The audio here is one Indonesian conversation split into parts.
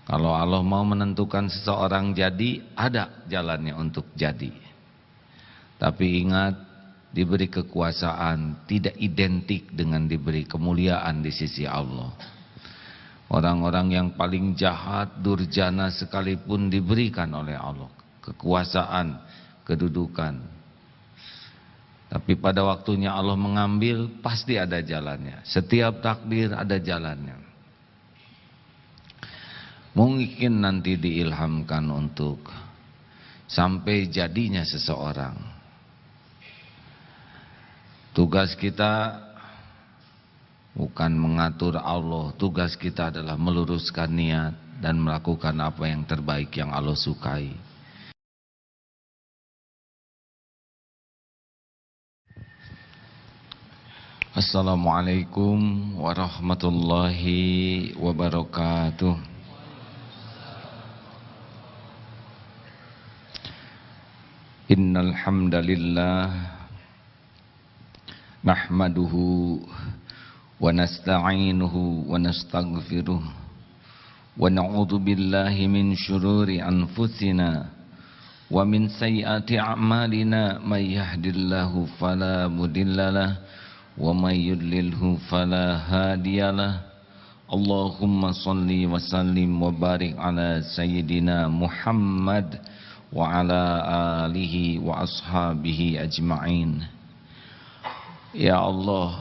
Kalau Allah mau menentukan seseorang jadi, ada jalannya untuk jadi. Tapi ingat, diberi kekuasaan tidak identik dengan diberi kemuliaan di sisi Allah. Orang-orang yang paling jahat, durjana sekalipun diberikan oleh Allah kekuasaan, kedudukan. Tapi pada waktunya Allah mengambil, pasti ada jalannya. Setiap takdir ada jalannya. Mungkin nanti diilhamkan untuk sampai jadinya seseorang. Tugas kita bukan mengatur Allah, tugas kita adalah meluruskan niat dan melakukan apa yang terbaik yang Allah sukai. Assalamualaikum warahmatullahi wabarakatuh. Innal hamdalillah nahmaduhu wa nasta'inuhu wa nastaghfiruh wa na'udzu billahi min syururi anfusina wa min sayyiati a'malina may yahdihillahu fala mudhillalah wa may yudlilhu fala hadiyalah. Allahumma shalli wa sallim wa barik ala sayyidina Muhammad wa ala alihi wa ashabihi ajma'in. Ya Allah,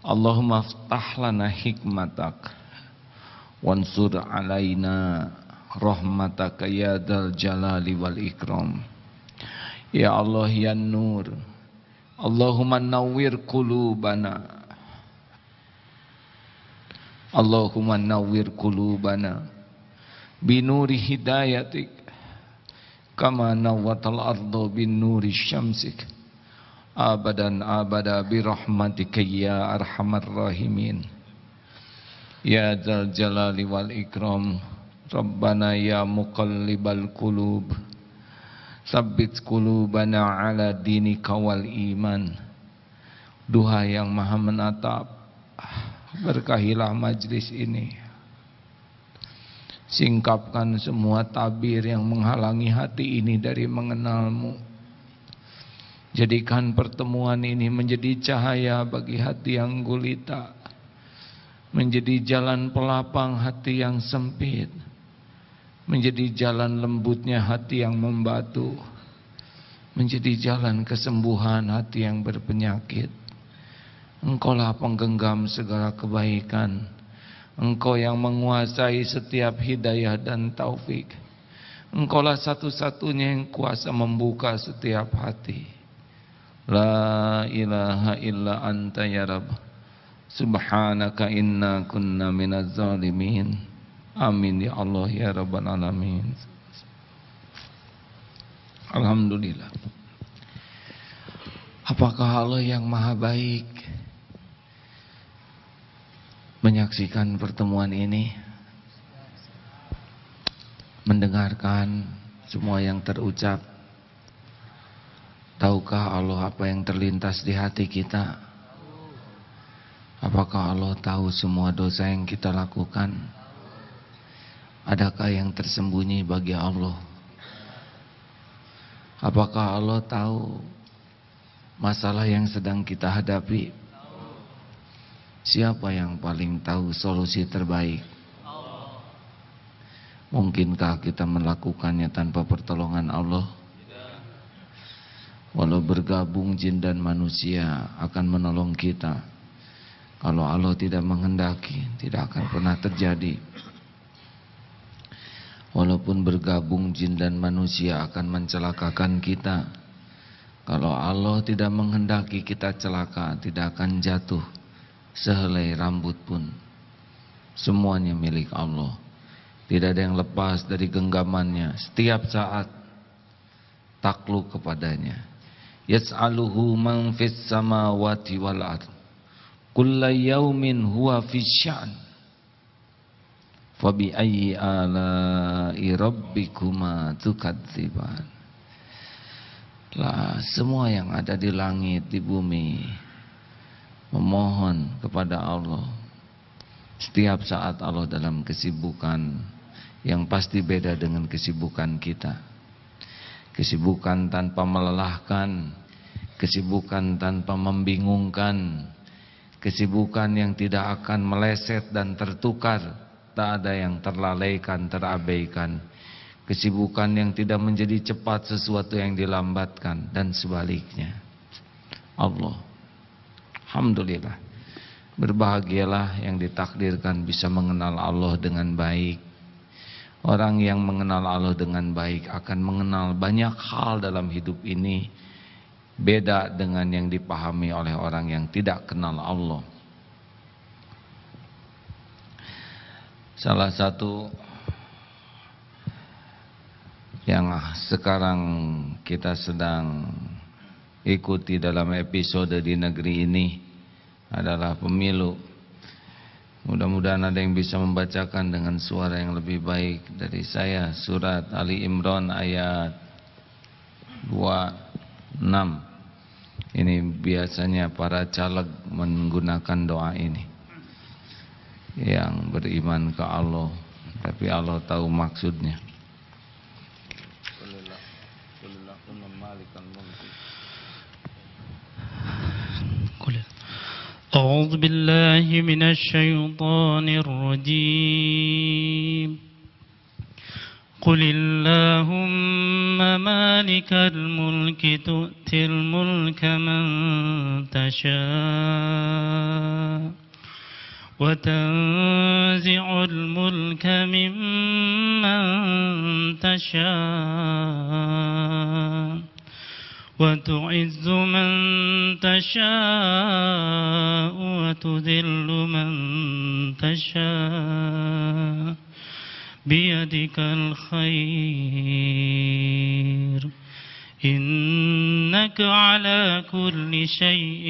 Allahumma aftah lana hikmatak wansur alaina rahmataka ya dzal jalali wal ikram. Ya Allah ya Nur, Allahumma nawwir qulubana, Allahumma nawwir qulubana binuri hidayatik kama nawwatal ardu bin nuri syamsik abadan abada birahmatika ya arhamar rahimin ya dzal jalali wal ikram. Rabbana ya muqallibal qulub tsabbit qulubana ala dinika wal iman. Duha yang maha menatap, berkahilah majlis ini, singkapkan semua tabir yang menghalangi hati ini dari mengenalmu. Jadikan pertemuan ini menjadi cahaya bagi hati yang gulita, menjadi jalan pelapang hati yang sempit, menjadi jalan lembutnya hati yang membatu, menjadi jalan kesembuhan hati yang berpenyakit. Engkaulah penggenggam segala kebaikan, Engkau yang menguasai setiap hidayah dan taufik. Engkaulah satu-satunya yang kuasa membuka setiap hati. La ilaha illa anta ya Rabb, subhanaka inna kunna minaz zalimin. Amin ya Allah ya Rabbal alamin. Alhamdulillah. Apakah Allah yang maha baik menyaksikan pertemuan ini, mendengarkan semua yang terucap? Tahukah Allah apa yang terlintas di hati kita? Apakah Allah tahu semua dosa yang kita lakukan? Adakah yang tersembunyi bagi Allah? Apakah Allah tahu masalah yang sedang kita hadapi? Siapa yang paling tahu solusi terbaik? Mungkinkah kita melakukannya tanpa pertolongan Allah? Walau bergabung jin dan manusia akan menolong kita, kalau Allah tidak menghendaki, tidak akan pernah terjadi. Walaupun bergabung jin dan manusia akan mencelakakan kita, kalau Allah tidak menghendaki kita celaka, tidak akan jatuh sehelai rambut pun. Semuanya milik Allah, tidak ada yang lepas dari genggamannya. Setiap saat takluk kepadanya. Yas'aluhu man fis samawati wal ard kulla yaumin huwa fis sya'n fa bi ayyi ala'i rabbikuma tukadziban. Lah semua yang ada di langit, di bumi memohon kepada Allah, Setiap saat Allah dalam kesibukan yang pasti beda dengan kesibukan kita. Kesibukan tanpa melelahkan, kesibukan tanpa membingungkan, kesibukan yang tidak akan meleset dan tertukar, tak ada yang terlalaikan, terabaikan. Kesibukan yang tidak menjadi cepat sesuatu yang dilambatkan, dan sebaliknya. Allah, alhamdulillah. Berbahagialah yang ditakdirkan bisa mengenal Allah dengan baik. Orang yang mengenal Allah dengan baik akan mengenal banyak hal dalam hidup ini, beda dengan yang dipahami oleh orang yang tidak kenal Allah. Salah satu yang sekarang kita sedang ikuti dalam episode di negeri ini adalah pemilu. Mudah-mudahan ada yang bisa membacakan dengan suara yang lebih baik dari saya surat Ali Imran ayat 26. Ini biasanya para caleg menggunakan doa ini, yang beriman ke Allah, tapi Allah tahu maksudnya. أعوذ بالله من الشيطان الرجيم قل اللهم مالك الملك تؤتي الملك من تشاء وتنزع الملك ممن تشاء وتعز من تشاء وتذل من تشاء بيدك الخير إنك على كل شيء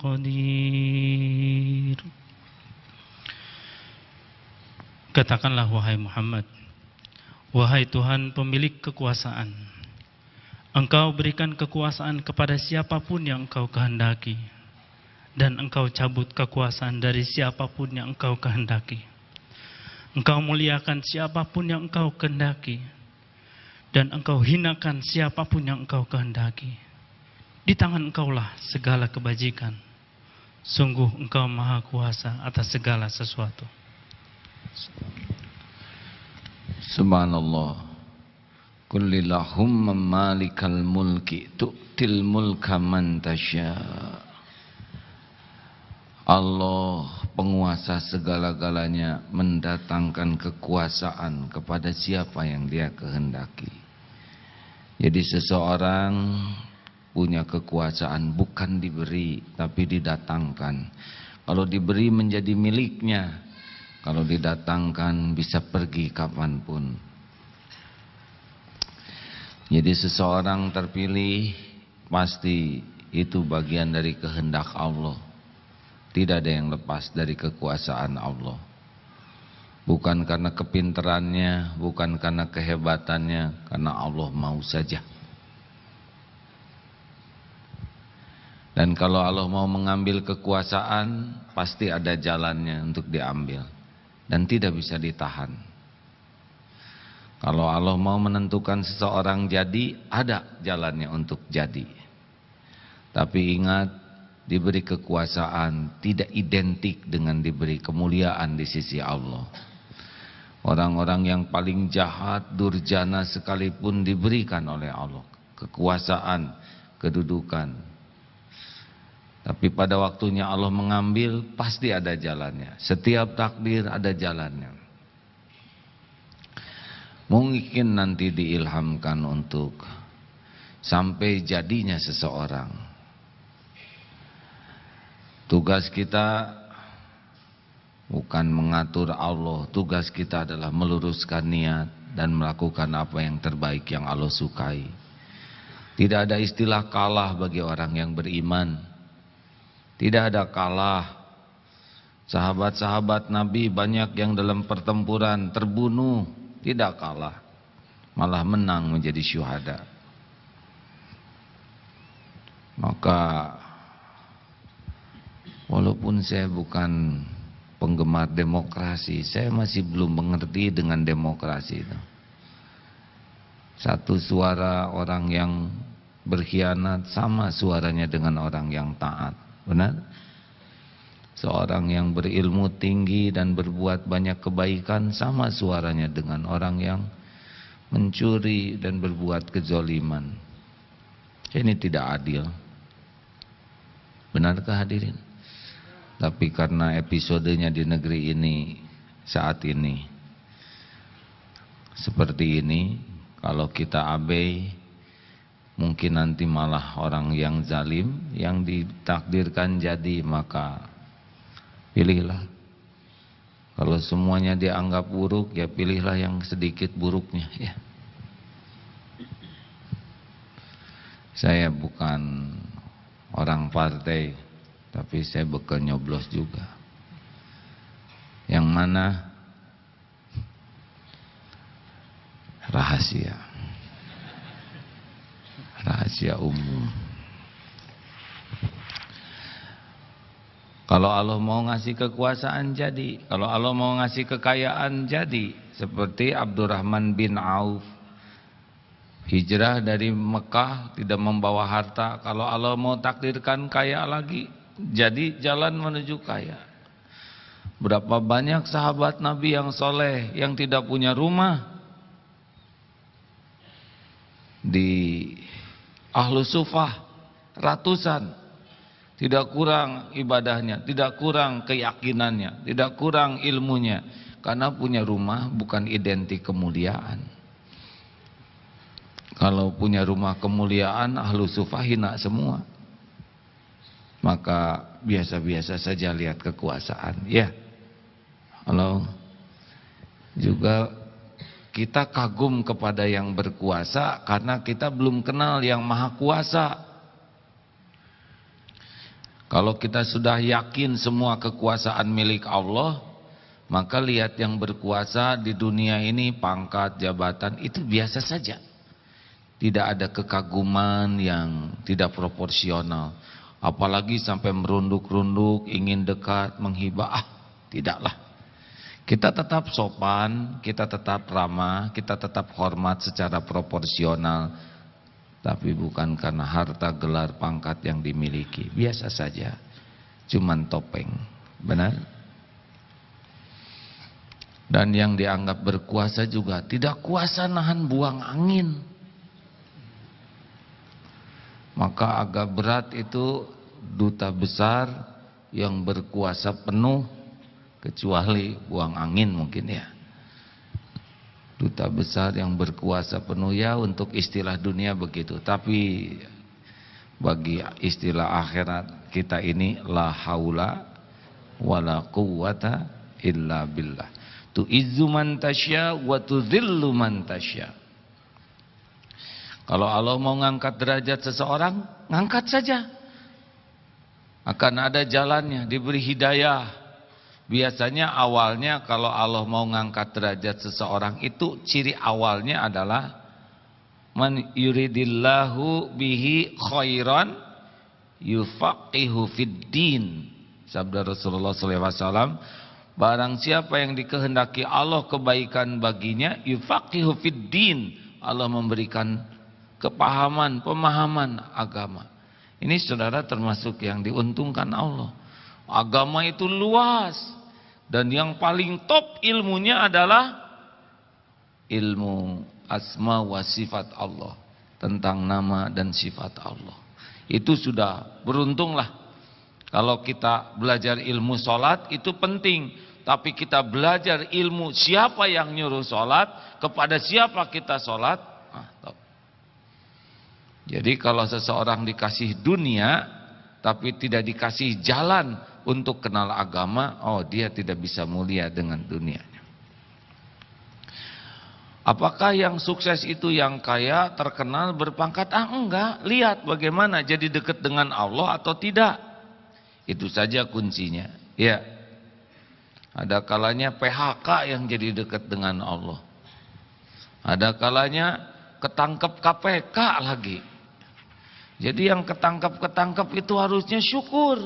قدير. Katakanlah wahai Muhammad, wahai Tuhan pemilik kekuasaan, Engkau berikan kekuasaan kepada siapapun yang Engkau kehendaki, dan Engkau cabut kekuasaan dari siapapun yang Engkau kehendaki. Engkau muliakan siapapun yang Engkau kehendaki, dan Engkau hinakan siapapun yang Engkau kehendaki. Di tangan Engkaulah segala kebajikan. Sungguh Engkau maha kuasa atas segala sesuatu. Subhanallah. Kullillahumma malikal mulki tu'til mulka man tasya. Allah penguasa segala-galanya mendatangkan kekuasaan kepada siapa yang Dia kehendaki. Jadi seseorang punya kekuasaan bukan diberi tapi didatangkan. Kalau diberi menjadi miliknya, kalau didatangkan bisa pergi kapanpun. Jadi seseorang terpilih pasti itu bagian dari kehendak Allah. Tidak ada yang lepas dari kekuasaan Allah. Bukan karena kepintarannya, bukan karena kehebatannya, karena Allah mau saja. Dan kalau Allah mau mengambil kekuasaan, pasti ada jalannya untuk diambil. Dan tidak bisa ditahan. Kalau Allah mau menentukan seseorang jadi, ada jalannya untuk jadi. Tapi ingat, diberi kekuasaan tidak identik dengan diberi kemuliaan di sisi Allah. Orang-orang yang paling jahat, durjana sekalipun diberikan oleh Allah kekuasaan, kedudukan. Tapi pada waktunya Allah mengambil, pasti ada jalannya. Setiap takdir ada jalannya. Mungkin nanti diilhamkan untuk sampai jadinya seseorang. Tugas kita bukan mengatur Allah, tugas kita adalah meluruskan niat dan melakukan apa yang terbaik yang Allah sukai. Tidak ada istilah kalah bagi orang yang beriman. Tidak ada kalah. Sahabat-sahabat Nabi banyak yang dalam pertempuran terbunuh, tidak kalah, malah menang menjadi syuhada. Maka walaupun saya bukan penggemar demokrasi. Saya masih belum mengerti dengan demokrasi itu. Satu suara orang yang berkhianat sama suaranya dengan orang yang taat. Benar? Seorang yang berilmu tinggi dan berbuat banyak kebaikan sama suaranya dengan orang yang mencuri dan berbuat kezoliman. Ini tidak adil. Benarkah hadirin? Tapi karena episodenya di negeri ini saat ini seperti ini, kalau kita abai, mungkin nanti malah orang yang zalim yang ditakdirkan jadi, maka pilihlah. Kalau semuanya dianggap buruk, ya pilihlah yang sedikit buruknya ya. Saya bukan orang partai, tapi saya bekal nyoblos juga. Yang mana rahasia umum. Kalau Allah mau ngasih kekuasaan jadi, kalau Allah mau ngasih kekayaan jadi, seperti Abdurrahman bin Auf hijrah dari Mekah tidak membawa harta. Kalau Allah mau takdirkan kaya lagi, jadi jalan menuju kaya. Berapa banyak sahabat Nabi yang soleh yang tidak punya rumah di Ahlus Sufah, ratusan. Tidak kurang ibadahnya, tidak kurang keyakinannya, tidak kurang ilmunya. Karena punya rumah bukan identik kemuliaan. Kalau punya rumah kemuliaan, Ahlus Sufah hina semua. Maka biasa-biasa saja lihat kekuasaan. Ya, kalau juga kita kagum kepada yang berkuasa karena kita belum kenal yang maha kuasa. Kalau kita sudah yakin semua kekuasaan milik Allah, maka lihat yang berkuasa di dunia ini, pangkat, jabatan, itu biasa saja. Tidak ada kekaguman yang tidak proporsional. Apalagi sampai merunduk-runduk, ingin dekat, menghibah. Tidaklah. Kita tetap sopan, kita tetap ramah, kita tetap hormat secara proporsional. Tapi bukan karena harta, gelar, pangkat yang dimiliki. Biasa saja, cuman topeng. Benar? Dan yang dianggap berkuasa juga tidak kuasa nahan buang angin. Maka agak berat itu duta besar yang berkuasa penuh, kecuali buang angin mungkin ya. Duta besar yang berkuasa penuh ya, untuk istilah dunia begitu. Tapi bagi istilah akhirat kita ini, la haula wala quwwata illa billah. Tu'izzu man tasya wa tudhillu man tasya. Kalau Allah mau ngangkat derajat seseorang, ngangkat saja. Akan ada jalannya, diberi hidayah. Biasanya awalnya kalau Allah mau ngangkat derajat seseorang itu ciri awalnya adalah man yuridillahu bihi khairan yufaqihu fid din. Sabda Rasulullah SAW, barang siapa yang dikehendaki Allah kebaikan baginya, yufaqihu fid din, Allah memberikan kepahaman, pemahaman agama. Ini saudara termasuk yang diuntungkan Allah. Agama itu luas. Dan yang paling top ilmunya adalah ilmu asma wa sifat Allah, tentang nama dan sifat Allah. Itu sudah beruntunglah. Kalau kita belajar ilmu sholat itu penting, tapi kita belajar ilmu siapa yang nyuruh sholat, kepada siapa kita sholat. Jadi kalau seseorang dikasih dunia tapi tidak dikasih jalan untuk kenal agama, oh dia tidak bisa mulia dengan dunianya. Apakah yang sukses itu yang kaya, terkenal, berpangkat? Enggak. Lihat bagaimana jadi dekat dengan Allah atau tidak. Itu saja kuncinya. Ya. Ada kalanya PHK yang jadi dekat dengan Allah. Ada kalanya ketangkep KPK lagi. Jadi yang ketangkap itu harusnya syukur.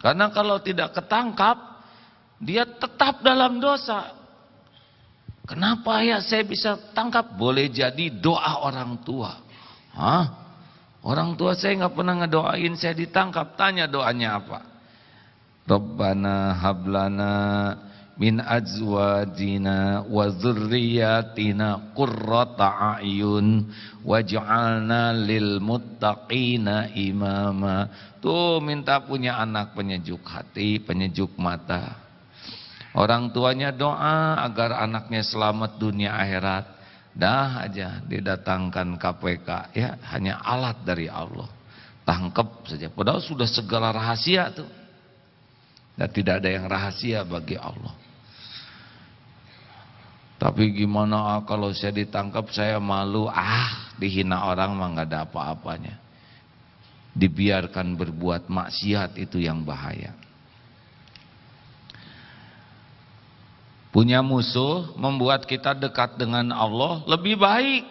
Karena kalau tidak ketangkap, dia tetap dalam dosa. Kenapa ya saya bisa tangkap? Boleh jadi doa orang tua. Hah? Orang tua saya nggak pernah ngedoain saya ditangkap. Tanya doanya apa? Rabbana hablana min azwajina wa dzurriyyatina qurrata a'yun waj'alna lil muttaqina imama. Tuh minta punya anak penyejuk hati, penyejuk mata. Orang tuanya doa agar anaknya selamat dunia akhirat. Dah aja didatangkan KPK, ya hanya alat dari Allah. Tangkap saja. Padahal sudah segala rahasia tuh. Dan tidak ada yang rahasia bagi Allah. Tapi gimana kalau saya ditangkap, saya malu. Dihina orang mah nggak ada apa-apanya. Dibiarkan berbuat maksiat itu yang bahaya. Punya musuh membuat kita dekat dengan Allah lebih baik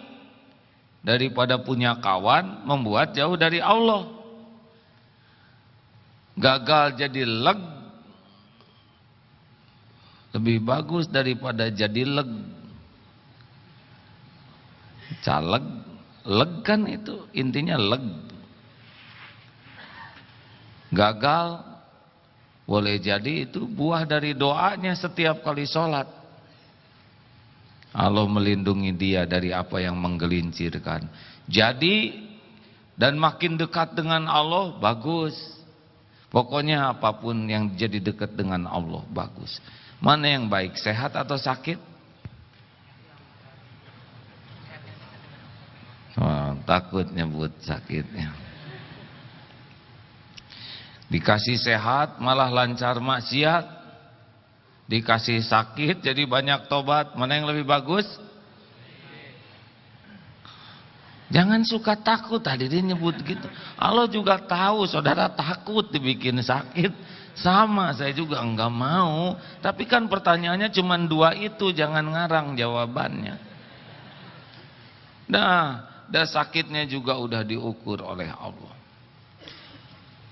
daripada punya kawan membuat jauh dari Allah. Gagal jadi leg lebih bagus daripada jadi leg. Caleg, leg kan itu intinya leg. Gagal boleh jadi itu buah dari doanya setiap kali sholat. Allah melindungi dia dari apa yang menggelincirkan. Jadi, dan makin dekat dengan Allah, bagus. Pokoknya apapun yang jadi dekat dengan Allah, bagus. Mana yang baik, sehat atau sakit? Takut nyebut sakitnya. Dikasih sehat malah lancar maksiat, dikasih sakit jadi banyak tobat. Mana yang lebih bagus? Jangan suka takut, hadirin nyebut gitu. Allah juga tahu saudara takut dibikin sakit. Sama, saya juga enggak mau. Tapi kan pertanyaannya cuma dua itu, jangan ngarang jawabannya. Dah sakitnya juga udah diukur oleh Allah.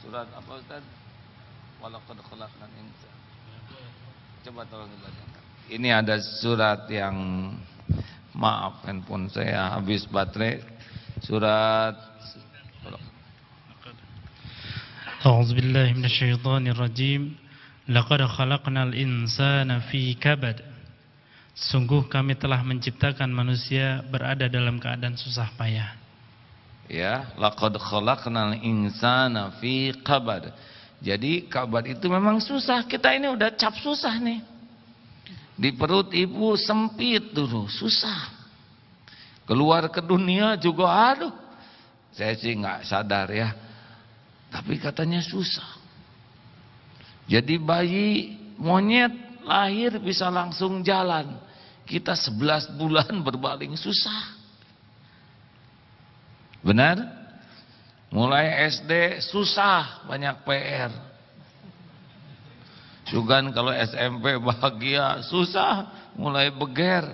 Surat apa Ustaz? Walaqad khalaqnal insana. Coba tolong dibacakan. Ini ada surat yang, maaf handphone saya habis baterai. Surat A'udzu billahi minasyaitonir rajim. Laqad khalaqnal insana fi kabad. Sungguh kami telah menciptakan manusia berada dalam keadaan susah payah. Ya, laqad khalaqnal insana fi kabad. Jadi kabad itu memang susah. Kita ini udah cap susah nih. Di perut ibu sempit dulu, susah. Keluar ke dunia juga aduh. Saya sih nggak sadar ya. Tapi katanya susah. Jadi bayi monyet lahir bisa langsung jalan. Kita 11 bulan berbaring susah. Benar? Mulai SD susah, banyak PR. Sugan kalau SMP bahagia, susah, mulai beger.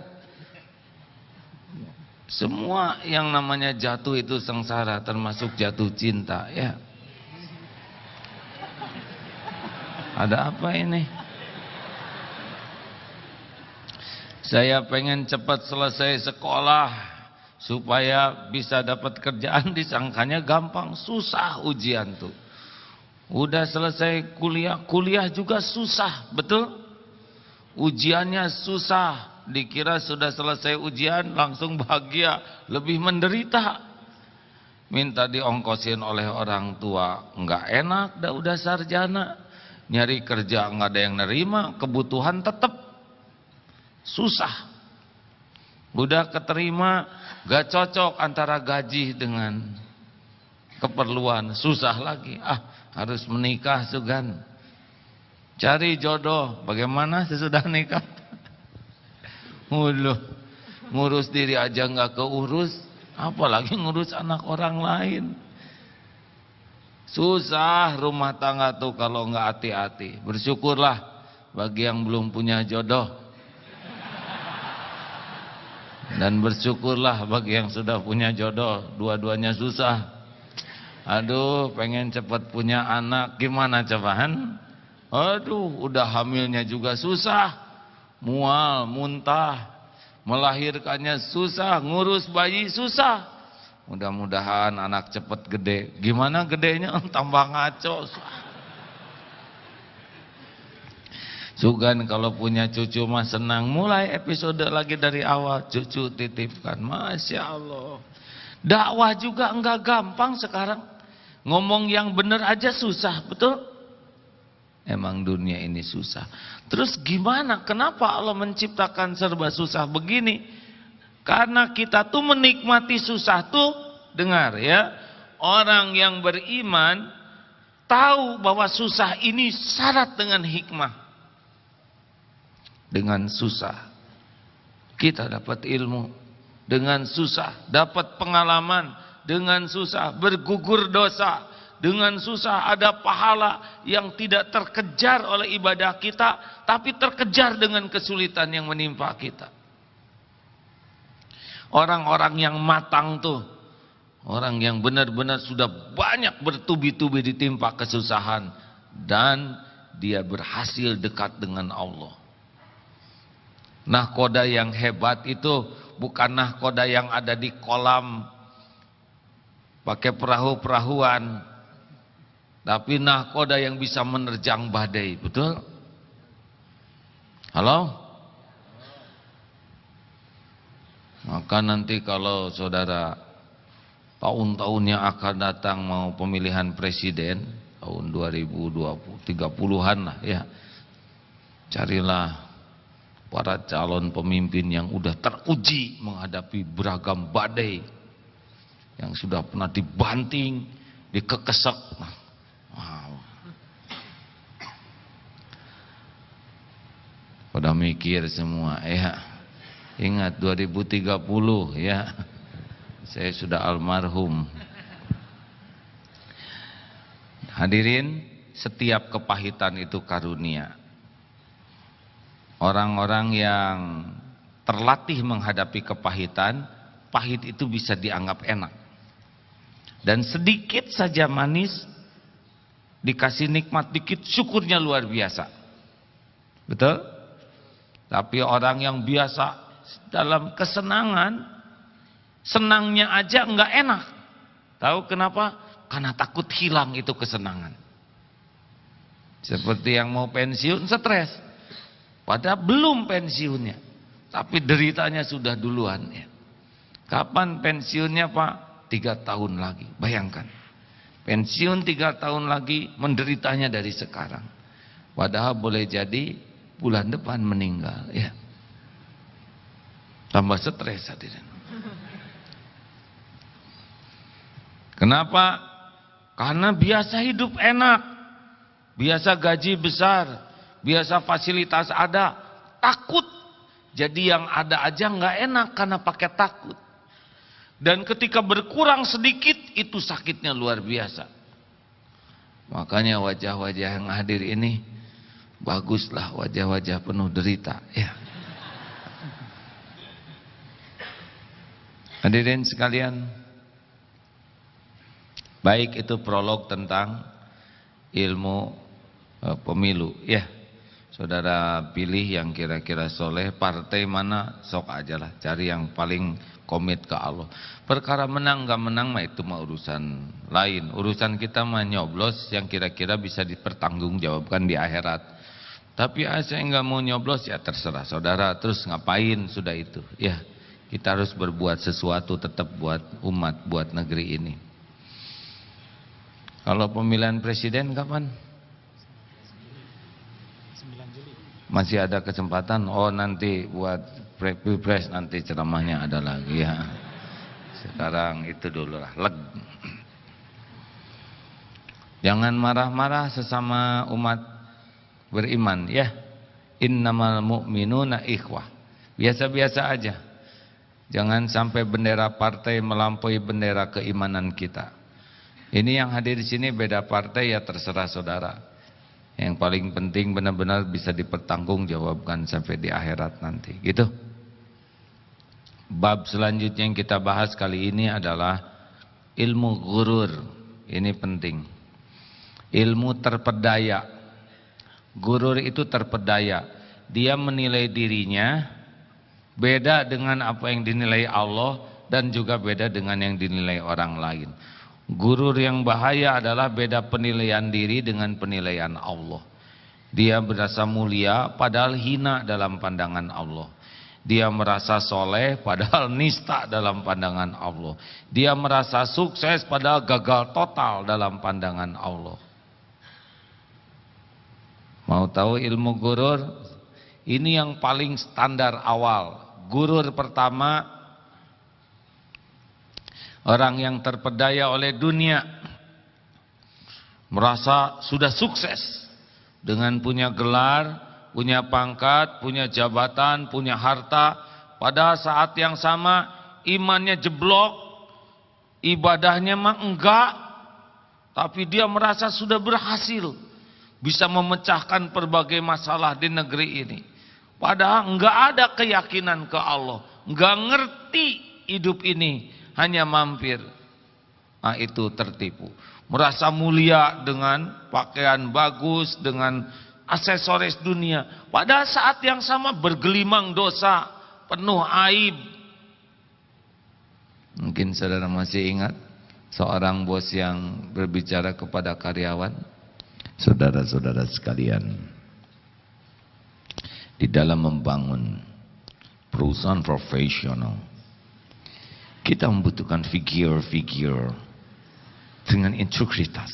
Semua yang namanya jatuh itu sengsara, termasuk jatuh cinta, ya. Ada apa ini? Saya pengen cepat selesai sekolah supaya bisa dapat kerjaan, disangkanya gampang, susah ujian tuh. Udah selesai kuliah juga susah, betul? Ujiannya susah, dikira sudah selesai ujian langsung bahagia, lebih menderita. Minta diongkosin oleh orang tua, enggak enak, udah sarjana. Nyari kerja enggak ada yang nerima, kebutuhan tetap susah. Udah keterima, gak cocok antara gaji dengan keperluan, susah lagi. Harus menikah sugan. Cari jodoh, bagaimana sesudah nikah? Ngurus diri aja gak keurus, apalagi ngurus anak orang lain. Susah rumah tangga tuh kalau gak hati-hati. Bersyukurlah bagi yang belum punya jodoh. Dan bersyukurlah bagi yang sudah punya jodoh, dua-duanya susah. Aduh, pengen cepat punya anak, gimana cobaan? Aduh, udah hamilnya juga susah, mual, muntah, melahirkannya susah, ngurus bayi susah. Mudah-mudahan anak cepet gede. Gimana gedenya? Tambah ngaco. Sugan kalau punya cucu mah senang. Mulai episode lagi dari awal, cucu titipkan. Masya Allah. Dakwah juga enggak gampang sekarang. Ngomong yang benar aja susah, betul? Emang dunia ini susah. Terus gimana? Kenapa Allah menciptakan serba susah begini? Karena kita tuh menikmati susah tuh, dengar ya. Orang yang beriman tahu bahwa susah ini syarat dengan hikmah. Dengan susah kita dapat ilmu, dengan susah dapat pengalaman, dengan susah bergugur dosa, dengan susah ada pahala yang tidak terkejar oleh ibadah kita, tapi terkejar dengan kesulitan yang menimpa kita. Orang-orang yang matang tuh, orang yang benar-benar sudah banyak bertubi-tubi ditimpa kesusahan, dan dia berhasil dekat dengan Allah. Nahkoda yang hebat itu bukan nahkoda yang ada di kolam pakai perahu-perahuan, tapi nahkoda yang bisa menerjang badai, betul? Halo? Maka nanti kalau saudara tahun-tahun yang akan datang mau pemilihan presiden tahun 2020 30-an lah ya, carilah para calon pemimpin yang udah teruji menghadapi beragam badai, yang sudah pernah dibanting, dikekesek. Wow. Udah mikir semua ya. Ingat 2030 ya. Saya sudah almarhum. Hadirin, setiap kepahitan itu karunia. Orang-orang yang terlatih menghadapi kepahitan, pahit itu bisa dianggap enak. Dan sedikit saja manis, dikasih nikmat dikit, syukurnya luar biasa. Betul? Tapi orang yang biasa dalam kesenangan, senangnya aja enggak enak. Tahu kenapa? Karena takut hilang itu kesenangan. Seperti yang mau pensiun, stres. Padahal belum pensiunnya, tapi deritanya sudah duluan ya. Kapan pensiunnya Pak? 3 tahun lagi. Bayangkan, pensiun 3 tahun lagi, menderitanya dari sekarang. Padahal boleh jadi bulan depan meninggal ya. Tambah stres hadirin. Kenapa? Karena biasa hidup enak, biasa gaji besar, biasa fasilitas ada, takut. Jadi yang ada aja nggak enak karena pakai takut. Dan ketika berkurang sedikit, itu sakitnya luar biasa. Makanya wajah-wajah yang hadir ini baguslah, wajah-wajah penuh derita ya. Hadirin sekalian, baik itu prolog tentang ilmu pemilu ya. Saudara pilih yang kira-kira soleh, partai mana sok aja lah, cari yang paling komit ke Allah. Perkara menang gak menang mah itu mah urusan lain. Urusan kita mah nyoblos yang kira-kira bisa dipertanggungjawabkan di akhirat. Tapi saya nggak mau nyoblos, ya terserah saudara, terus ngapain sudah itu ya. Kita harus berbuat sesuatu tetap buat umat, buat negeri ini. Kalau pemilihan presiden kapan? Masih ada kesempatan. Oh nanti buat Pilpres nanti ceramahnya ada lagi ya. Sekarang itu dulu lah. Jangan marah-marah sesama umat beriman ya. Innamal mu'minuna ikhwah. Biasa-biasa aja. Jangan sampai bendera partai melampaui bendera keimanan kita. Ini yang hadir di sini beda partai ya terserah saudara. Yang paling penting benar-benar bisa dipertanggungjawabkan sampai di akhirat nanti. Gitu. Bab selanjutnya yang kita bahas kali ini adalah ilmu ghurur. Ini penting. Ilmu terpedaya. Gurur itu terpedaya. Dia menilai dirinya beda dengan apa yang dinilai Allah dan juga beda dengan yang dinilai orang lain. Gurur yang bahaya adalah beda penilaian diri dengan penilaian Allah. Dia berasa mulia padahal hina dalam pandangan Allah. Dia merasa soleh padahal nista dalam pandangan Allah. Dia merasa sukses padahal gagal total dalam pandangan Allah. Mau tahu ilmu gurur? Ini yang paling standar awal. Gurur pertama, orang yang terpedaya oleh dunia, merasa sudah sukses dengan punya gelar, punya pangkat, punya jabatan, punya harta. Pada saat yang sama imannya jeblok, ibadahnya mah enggak, tapi dia merasa sudah berhasil, bisa memecahkan berbagai masalah di negeri ini. Padahal enggak ada keyakinan ke Allah, enggak ngerti hidup ini hanya mampir. Nah, itu tertipu. Merasa mulia dengan pakaian bagus, dengan aksesoris dunia. Pada saat yang sama bergelimang dosa, penuh aib. Mungkin saudara masih ingat seorang bos yang berbicara kepada karyawan, saudara-saudara sekalian, di dalam membangun perusahaan profesional, kita membutuhkan figur-figur dengan integritas.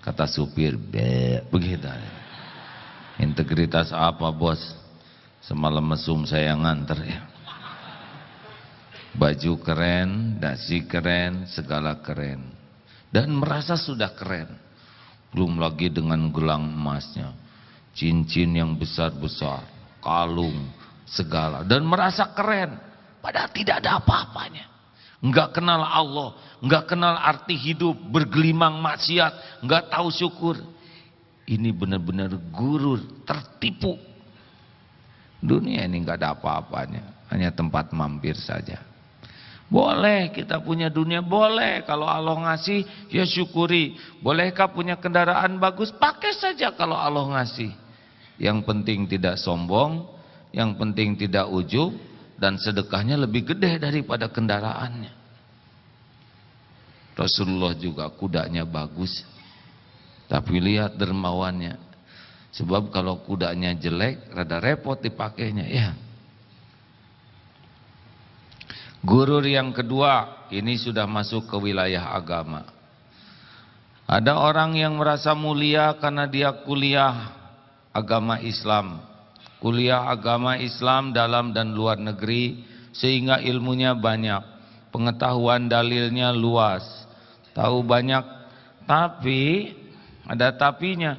Kata supir, begitu. Integritas apa bos? Semalam mesum saya nganter ya. Baju keren, dasi keren, segala keren. Dan merasa sudah keren. Belum lagi dengan gelang emasnya, cincin yang besar-besar, kalung, segala. Dan merasa keren. Padahal tidak ada apa-apanya. Enggak kenal Allah, enggak kenal arti hidup, bergelimang maksiat, enggak tahu syukur. Ini benar-benar gurur, tertipu. Dunia ini enggak ada apa-apanya, hanya tempat mampir saja. Boleh kita punya dunia, boleh. Kalau Allah ngasih, ya syukuri. Bolehkah punya kendaraan bagus? Pakai saja kalau Allah ngasih. Yang penting tidak sombong, yang penting tidak ujub, dan sedekahnya lebih gede daripada kendaraannya. Rasulullah juga kudanya bagus, tapi lihat dermawannya. Sebab kalau kudanya jelek, rada repot dipakainya. Ya. Gurur yang kedua, ini sudah masuk ke wilayah agama. Ada orang yang merasa mulia karena dia kuliah agama Islam. Kuliah agama Islam dalam dan luar negeri, sehingga ilmunya banyak, pengetahuan dalilnya luas, tahu banyak, tapi ada tapinya.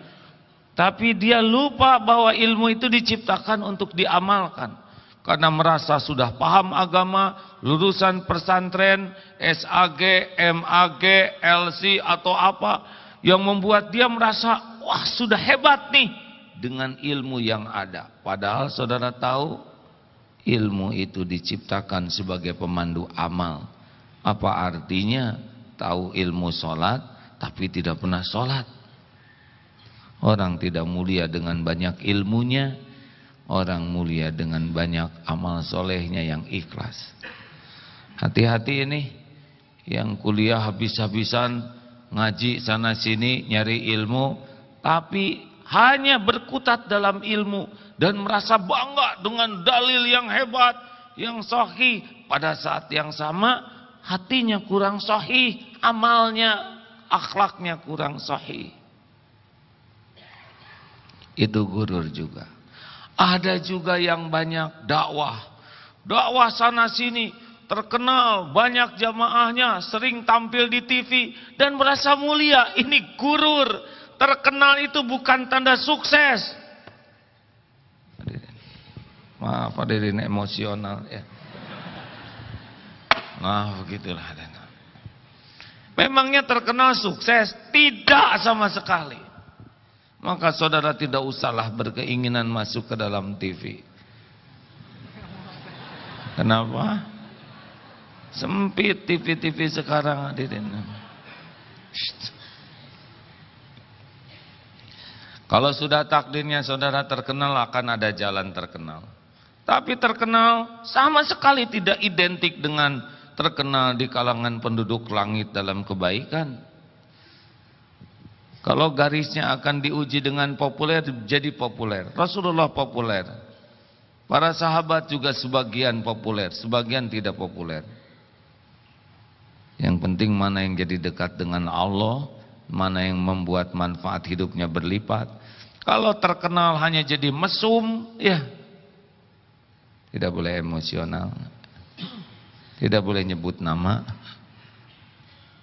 Tapi dia lupa bahwa ilmu itu diciptakan untuk diamalkan. Karena merasa sudah paham agama, lulusan pesantren, SAG, MAG, LC atau apa, yang membuat dia merasa, wah sudah hebat nih dengan ilmu yang ada. Padahal saudara tahu, ilmu itu diciptakan sebagai pemandu amal. Apa artinya tahu ilmu sholat tapi tidak pernah sholat? Orang tidak mulia dengan banyak ilmunya, orang mulia dengan banyak amal solehnya yang ikhlas. Hati-hati ini, yang kuliah habis-habisan, ngaji sana sini, nyari ilmu, tapi hanya berkutat dalam ilmu dan merasa bangga dengan dalil yang hebat, yang sahih. Pada saat yang sama hatinya kurang sahih, amalnya, akhlaknya kurang sahih. Itu gurur juga. Ada juga yang banyak dakwah sana sini, terkenal, banyak jamaahnya, sering tampil di TV dan merasa mulia. Ini gurur. Terkenal itu bukan tanda sukses. Maaf hadirin emosional ya. Nah begitulah. Memangnya terkenal sukses? Tidak sama sekali. Maka saudara tidak usahlah berkeinginan masuk ke dalam TV. Kenapa? Sempit TV-TV sekarang hadirin. Kalau sudah takdirnya saudara terkenal, akan ada jalan terkenal. Tapi terkenal sama sekali tidak identik dengan terkenal di kalangan penduduk langit dalam kebaikan. Kalau garisnya akan diuji dengan populer, jadi populer. Rasulullah populer. Para sahabat juga sebagian populer, sebagian tidak populer. Yang penting mana yang jadi dekat dengan Allah, mana yang membuat manfaat hidupnya berlipat. Kalau terkenal hanya jadi mesum, ya tidak boleh emosional, tidak boleh nyebut nama.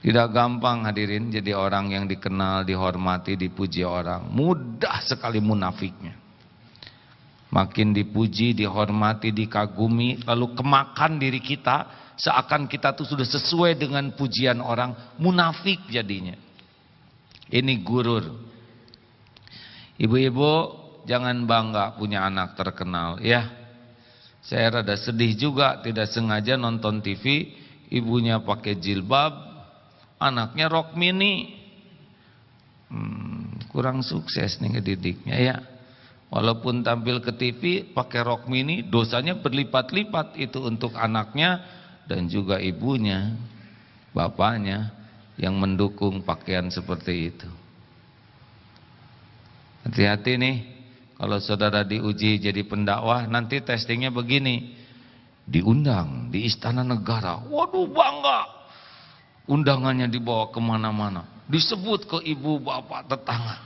Tidak gampang hadirin jadi orang yang dikenal, dihormati, dipuji orang. Mudah sekali munafiknya. Makin dipuji, dihormati, dikagumi, lalu kemakan diri kita, seakan kita tuh sudah sesuai dengan pujian orang, munafik jadinya. Ini gurur. Ibu-ibu jangan bangga punya anak terkenal ya. Saya rada sedih juga, tidak sengaja nonton TV, ibunya pakai jilbab, anaknya rok mini. Kurang sukses nih ngedidiknya ya. Walaupun tampil ke TV pakai rok mini, dosanya berlipat-lipat itu untuk anaknya dan juga ibunya, bapaknya yang mendukung pakaian seperti itu. Hati-hati nih, kalau saudara diuji jadi pendakwah, nanti testingnya begini, diundang di Istana Negara, waduh bangga, undangannya dibawa kemana-mana, disebut ke ibu bapak tetangga,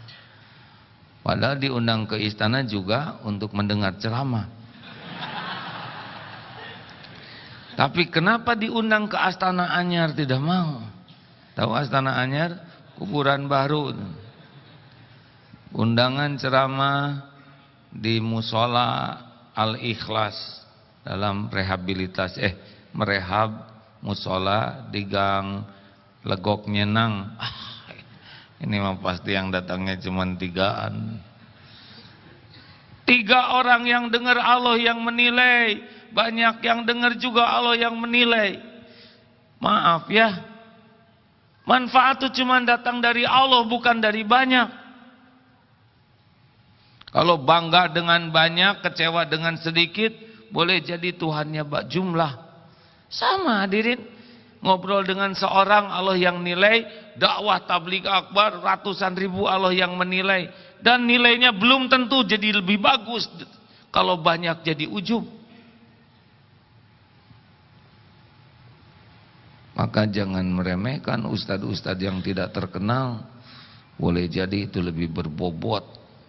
padahal diundang ke istana juga untuk mendengar ceramah. Tapi kenapa diundang ke Astana Anyar tidak mau? Tahu Astana Anyar? Kuburan baru. Undangan ceramah di Musola Al-Ikhlas dalam merehab musola di Gang Legok Nyenang. Ini mah pasti yang datangnya cuma 3-an. 3 orang yang dengar Allah yang menilai, banyak yang dengar juga Allah yang menilai. Maaf ya, manfaat itu cuma datang dari Allah, bukan dari banyak. Kalau bangga dengan banyak, kecewa dengan sedikit, boleh jadi Tuhannya jumlah. Sama hadirin, ngobrol dengan seorang Allah yang nilai, dakwah tabligh akbar ratusan ribu Allah yang menilai, dan nilainya belum tentu jadi lebih bagus kalau banyak jadi ujub. Maka jangan meremehkan ustadz-ustadz yang tidak terkenal. Boleh jadi itu lebih berbobot,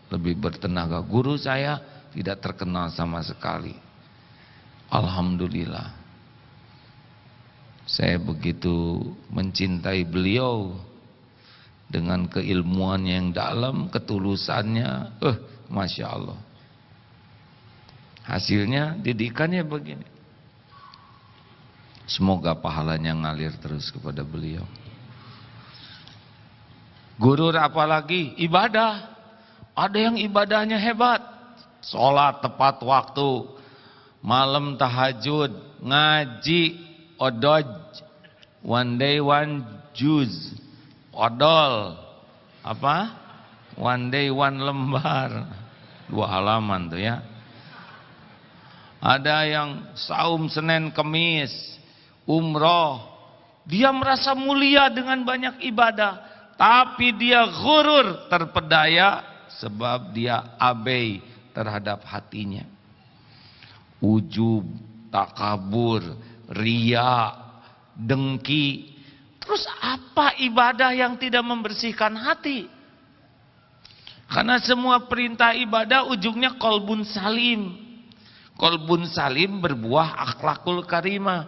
lebih bertenaga. Guru saya tidak terkenal sama sekali. Alhamdulillah. Saya begitu mencintai beliau dengan keilmuan yang dalam, ketulusannya, Masya Allah. Hasilnya didikannya begini. Semoga pahalanya ngalir terus kepada beliau. Gurur apalagi? Ibadah. Ada yang ibadahnya hebat. Sholat tepat waktu, malam tahajud, ngaji, odoj, one day one juz, odol, apa? One day one lembar, 2 halaman tuh ya. Ada yang saum Senin Kemis, umroh, dia merasa mulia dengan banyak ibadah, tapi dia ghurur, terpedaya, sebab dia abai terhadap hatinya. Ujub, takabur, riya, dengki. Terus apa ibadah yang tidak membersihkan hati? Karena semua perintah ibadah ujungnya qalbun salim. Qalbun salim berbuah akhlakul karimah.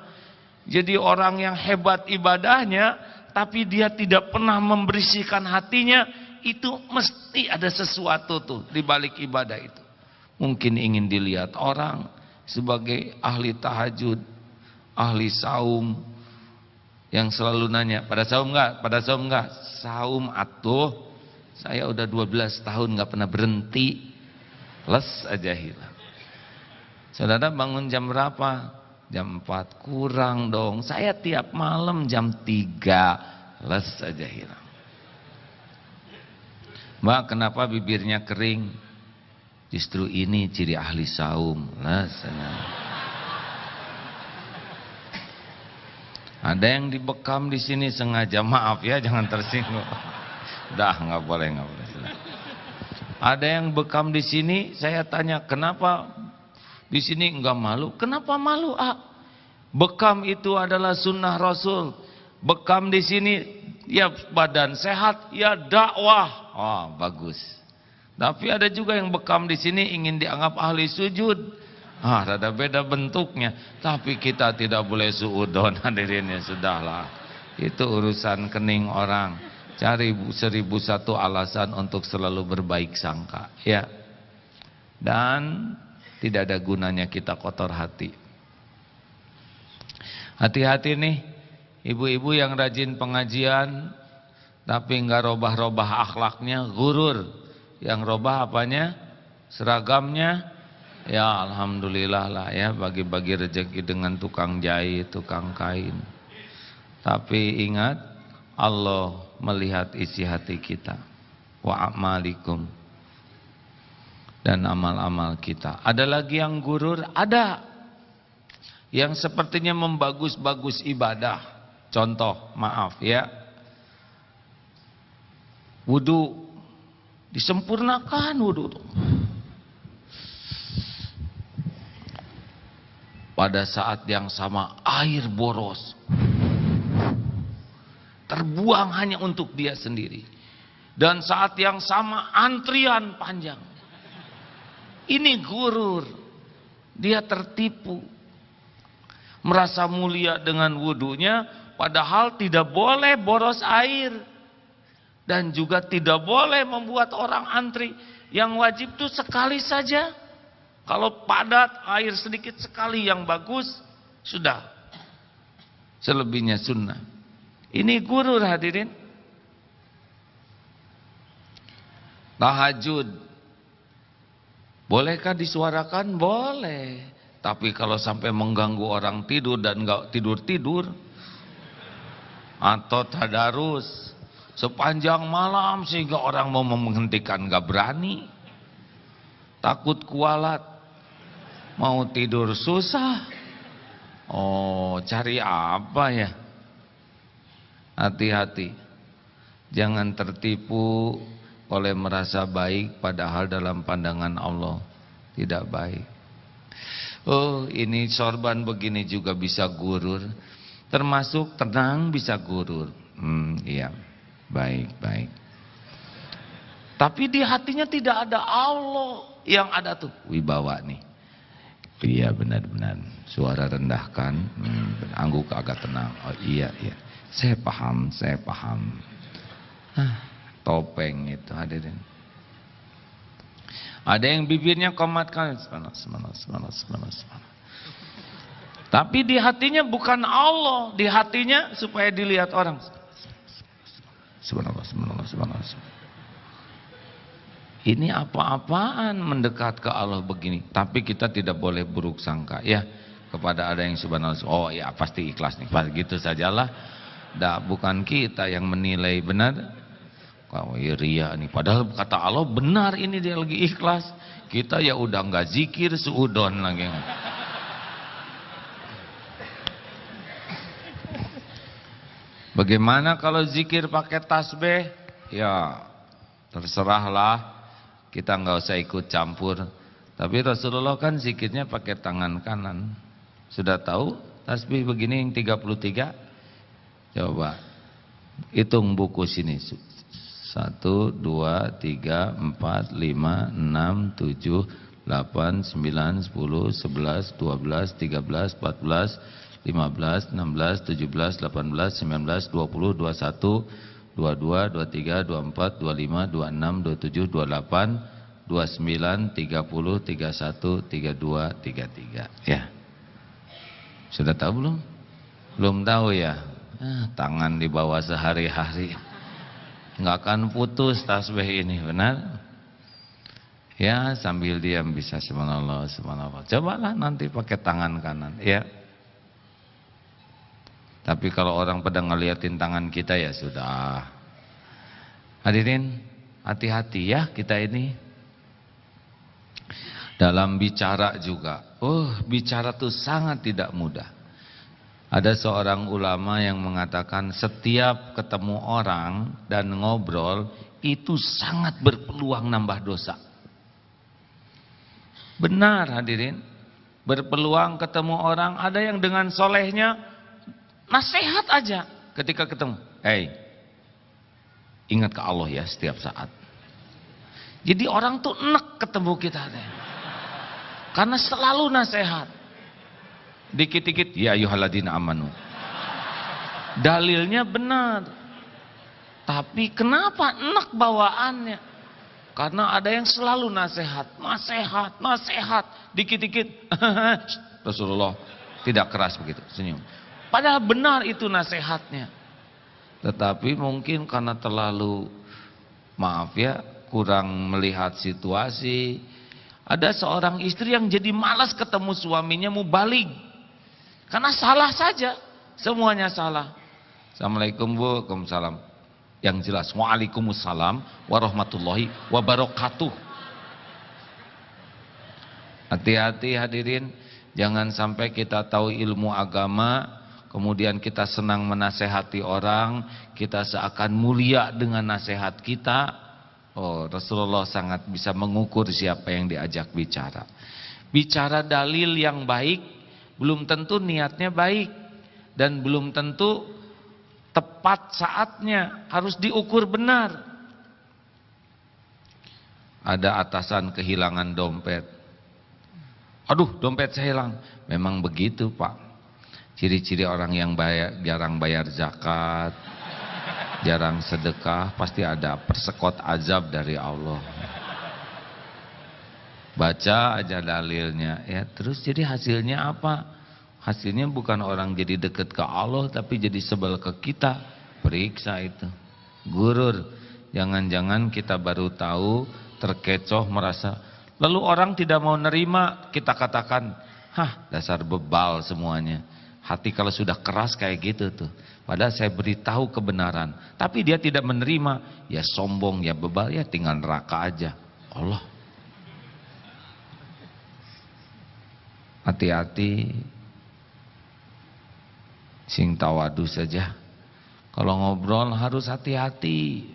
Jadi orang yang hebat ibadahnya, tapi dia tidak pernah membersihkan hatinya, itu mesti ada sesuatu tuh di balik ibadah itu. Mungkin ingin dilihat orang sebagai ahli tahajud, ahli saum, yang selalu nanya, pada saum enggak? Pada saum enggak? Saum atuh, saya udah 12 tahun enggak pernah berhenti. Les aja hilang. Saudara bangun jam berapa? Jam 4 kurang dong. Saya tiap malam jam 3, les aja hilang. Mbak, kenapa bibirnya kering? Justru ini ciri ahli saum. Lah, senang. Ada yang dibekam di sini sengaja, maaf ya, jangan tersinggung. Dah, nggak boleh. Ada yang bekam di sini, saya tanya, kenapa di sini enggak malu? Kenapa malu? Bekam itu adalah sunnah Rasul. Bekam di sini, ya badan sehat, ya dakwah. Oh, bagus. Tapi ada juga yang bekam di sini ingin dianggap ahli sujud. Rada beda bentuknya. Tapi kita tidak boleh suudon, hadirin, ya sudahlah. Itu urusan kening orang. Cari 1001 alasan untuk selalu berbaik sangka, ya. Dan tidak ada gunanya kita kotor hati. Hati-hati nih, ibu-ibu yang rajin pengajian tapi enggak robah-robah akhlaknya, gurur. Yang robah apanya? Seragamnya. Ya alhamdulillah lah ya, bagi-bagi rezeki dengan tukang jahit, tukang kain. Tapi ingat, Allah melihat isi hati kita. Wa amalikum, dan amal-amal kita. Ada lagi yang gurur? Ada. Yang sepertinya membagus-bagus ibadah. Contoh, maaf ya, wudu, disempurnakan wudu. Pada saat yang sama air boros terbuang hanya untuk dia sendiri. Dan saat yang sama antrian panjang. Ini gurur. Dia tertipu. Merasa mulia dengan wudunya, padahal tidak boleh boros air. Dan juga tidak boleh membuat orang antri. Yang wajib itu sekali saja. Kalau padat, air sedikit sekali yang bagus, sudah. Selebihnya sunnah. Ini gurur, hadirin. Tahajud, bolehkah disuarakan? Boleh. Tapi kalau sampai mengganggu orang tidur dan enggak tidur-tidur, atau tadarus sepanjang malam sehingga orang mau menghentikan enggak berani, takut kualat, mau tidur susah. Oh, cari apa ya? Hati-hati, jangan tertipu oleh merasa baik padahal dalam pandangan Allah tidak baik. Oh, ini sorban begini juga bisa gurur, termasuk tenang bisa gurur. Iya, baik. Tapi di hatinya tidak ada Allah, yang ada tuh wibawa nih. Iya, benar-benar suara rendahkan, angguk agak tenang. Oh iya. Saya paham. Topeng itu, hadirin. Ada yang bibirnya komatkan, tapi di hatinya bukan Allah, di hatinya supaya dilihat orang. Subhanallah. Ini apa-apaan mendekat ke Allah begini. Tapi kita tidak boleh buruk sangka ya kepada ada yang subhanallah. Oh ya pasti ikhlas nih, pasti gitu sajalah. Bukan kita yang menilai benar. Kalau ria nih, padahal kata Allah benar ini dia lagi ikhlas. Kita ya udah nggak zikir suudon lagi. Bagaimana kalau zikir pakai tasbih? Ya terserahlah, kita nggak usah ikut campur. Tapi Rasulullah kan zikirnya pakai tangan kanan. Sudah tahu tasbih begini yang 33? Coba hitung buku sini. 1, 2, 3, 4, 5, 6, 7, 8, 9, 10, 11, 12, 13, 14, 15, 16, 17, 18, 19, 20, 21, 22, 23, 24, 25, 26, 27, 28, 29, 30, 31, 32, 33. Ya. Sudah tahu belum? Belum tahu ya? Tangan di bawah sehari-hari. Enggak akan putus tasbih ini, benar? Ya, sambil diam bisa subhanallah. Cobalah nanti pakai tangan kanan, ya. Tapi kalau orang pada ngeliatin tangan kita ya sudah. Hadirin, hati-hati ya kita ini. Dalam bicara juga, bicara tuh sangat tidak mudah. Ada seorang ulama yang mengatakan setiap ketemu orang dan ngobrol itu sangat berpeluang nambah dosa. Benar hadirin, berpeluang ketemu orang. Ada yang dengan solehnya nasihat aja ketika ketemu. Ingat ke Allah ya setiap saat. Jadi orang tuh enak ketemu kita deh. Karena selalu nasihat. Dikit-dikit ya ayyuhalladzina amanu. Dalilnya benar. Tapi kenapa enak bawaannya? Karena ada yang selalu nasihat. Dikit-dikit Rasulullah tidak keras begitu, senyum. Padahal benar itu nasihatnya. Tetapi mungkin karena terlalu kurang melihat situasi. Ada seorang istri yang jadi malas ketemu suaminya, mau balik. Karena salah saja, semuanya salah. Assalamualaikum bu, waalaikumsalam. Yang jelas, waalaikumsalam warahmatullahi wabarakatuh. Hati-hati hadirin, jangan sampai kita tahu ilmu agama, kemudian kita senang menasehati orang, kita seakan mulia dengan nasihat kita. Rasulullah sangat bisa mengukur siapa yang diajak bicara. Bicara dalil yang baik, belum tentu niatnya baik. Dan belum tentu tepat saatnya, harus diukur benar. Ada atasan kehilangan dompet. Aduh, dompet saya hilang. Memang begitu Pak. Ciri-ciri orang yang jarang bayar zakat, jarang sedekah, pasti ada persekot azab dari Allah. Baca aja dalilnya ya. Terus jadi hasilnya apa? Hasilnya bukan orang jadi dekat ke Allah, tapi jadi sebel ke kita. Periksa itu. Gurur. Jangan-jangan kita baru tahu, terkecoh, merasa. Lalu orang tidak mau nerima, kita katakan, dasar bebal semuanya. Hati kalau sudah keras kayak gitu tuh. Padahal saya beritahu kebenaran, tapi dia tidak menerima, ya sombong, ya bebal, ya tinggal neraka aja. Allah. Hati-hati. Sing tawadu saja. Kalau ngobrol harus hati-hati.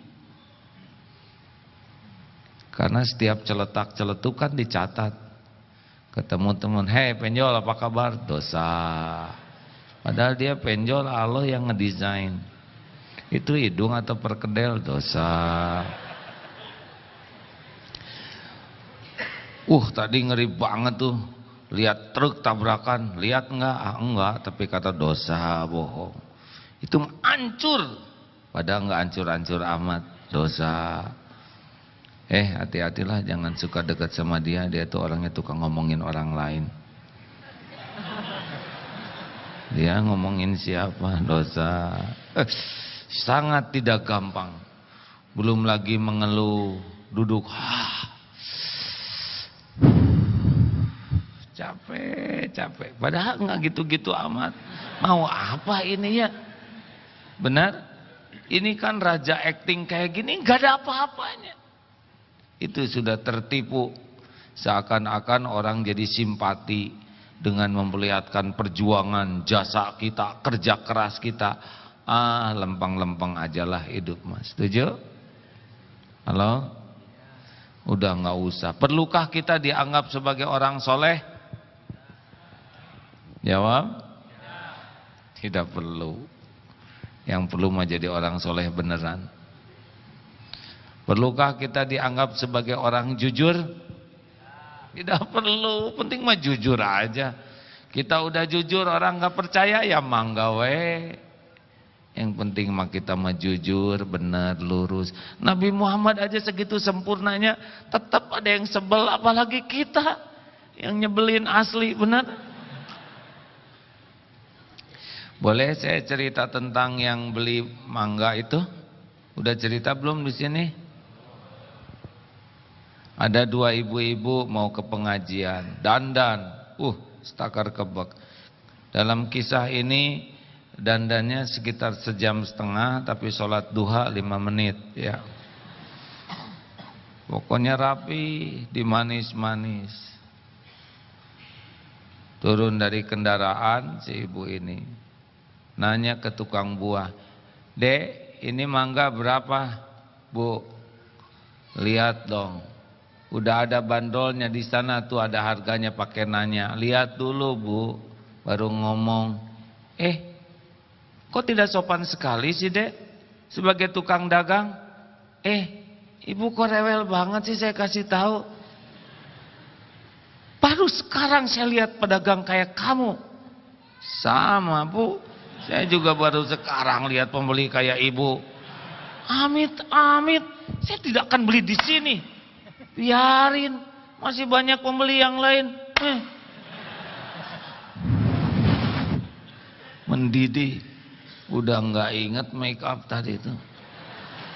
Karena setiap celetak-celetuk kan dicatat. Ketemu teman, penjol apa kabar? Dosa. Padahal dia penjol, Allah yang ngedesain. Itu hidung atau perkedel? Dosa. Tadi ngeri banget tuh. Lihat truk tabrakan. Lihat enggak? Enggak. Tapi kata dosa, bohong. Itu hancur. Padahal enggak hancur-hancur amat. Dosa. Hati-hatilah, jangan suka dekat sama dia. Dia tuh orangnya tukang ngomongin orang lain. Dia ngomongin siapa? Dosa. Sangat tidak gampang. Belum lagi mengeluh, duduk. Capek. Padahal enggak gitu-gitu amat. Mau apa ini ya? Benar? Ini kan raja acting kayak gini, enggak ada apa-apanya. Itu sudah tertipu. Seakan-akan orang jadi simpati dengan memperlihatkan perjuangan, jasa kita, kerja keras kita. Lempeng-lempeng ajalah hidup mas. Setuju? Halo? Udah nggak usah. Perlukah kita dianggap sebagai orang soleh? Jawab? Tidak perlu. Yang perlu mah jadi orang soleh beneran. Perlukah kita dianggap sebagai orang jujur? Tidak perlu, penting mah jujur aja. Kita udah jujur, orang gak percaya ya mangga we. Yang penting mah kita mah jujur, benar, lurus. Nabi Muhammad aja segitu sempurnanya, tetap ada yang sebel, apalagi kita yang nyebelin asli, benar. Boleh saya cerita tentang yang beli mangga itu? Udah cerita belum di sini? Ada dua ibu-ibu mau ke pengajian, dandan, setakar kebak. Dalam kisah ini dandannya sekitar 1,5 jam, tapi sholat duha 5 menit ya. Pokoknya rapi, dimanis-manis. Turun dari kendaraan si ibu ini, nanya ke tukang buah, "Dek, ini mangga berapa, Bu?" "Lihat dong, udah ada bandolnya di sana tuh, ada harganya." Pakai nanya, "Lihat dulu, Bu." Baru ngomong, kok tidak sopan sekali sih, Dek, sebagai tukang dagang? Ibu kok rewel banget sih, saya kasih tahu. Baru sekarang saya lihat pedagang kayak kamu. Sama, Bu, saya juga baru sekarang lihat pembeli kayak ibu. Amit, saya tidak akan beli di sini. Biarin, masih banyak pembeli yang lain. Mendidih, udah nggak inget make up tadi itu.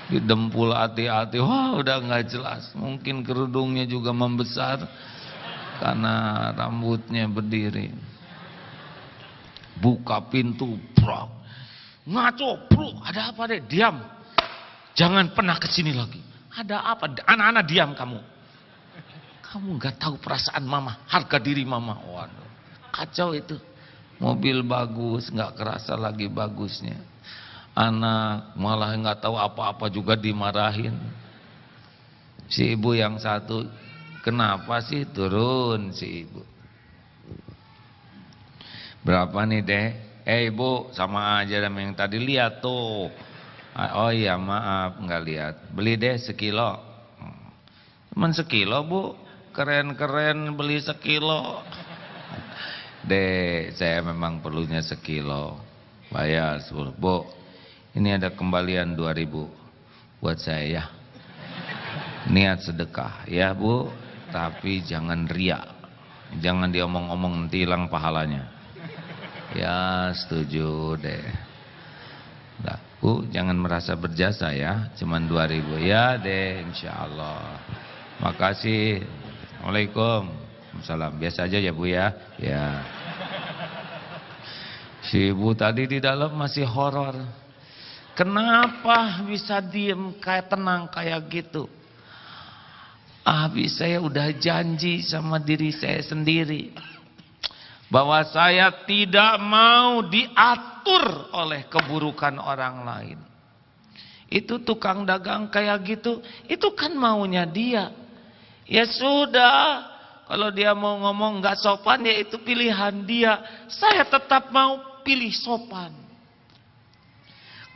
Didempul hati-hati, wah udah nggak jelas. Mungkin kerudungnya juga membesar karena rambutnya berdiri. Buka pintu, bro. Ngaco, bro, ada apa, Dek? Diam. Jangan pernah kesini lagi. Ada apa? Anak-anak diam kamu. Kamu nggak tahu perasaan mama, harga diri mama. Waduh, kacau itu. Mobil bagus, nggak kerasa lagi bagusnya. Anak malah nggak tahu apa-apa juga dimarahin. Si ibu yang satu, kenapa sih turun si ibu? "Berapa nih, Dek?" Ibu, sama aja sama yang tadi, lihat tuh." "Oh iya, maaf nggak lihat." "Beli deh sekilo." "Cuman sekilo, Bu? Keren-keren beli sekilo." "Dek, saya memang perlunya sekilo." Bayar 10. "Bu, ini ada kembalian 2.000 buat saya ya. Niat sedekah ya, Bu, tapi jangan riak. Jangan diomong-omong, nanti hilang pahalanya." "Ya, setuju deh." "Nah, Bu, jangan merasa berjasa ya, cuman 2.000 ya deh, insyaallah. Makasih. Assalamualaikum." "Waalaikumsalam." "Biasa aja ya, Bu ya." Ya. Si ibu tadi di dalam masih horor. Kenapa bisa diem kayak tenang kayak gitu? Habis saya udah janji sama diri saya sendiri bahwa saya tidak mau diatur oleh keburukan orang lain. Itu tukang dagang kayak gitu, itu kan maunya dia. Ya sudah, kalau dia mau ngomong nggak sopan, ya itu pilihan dia. Saya tetap mau pilih sopan.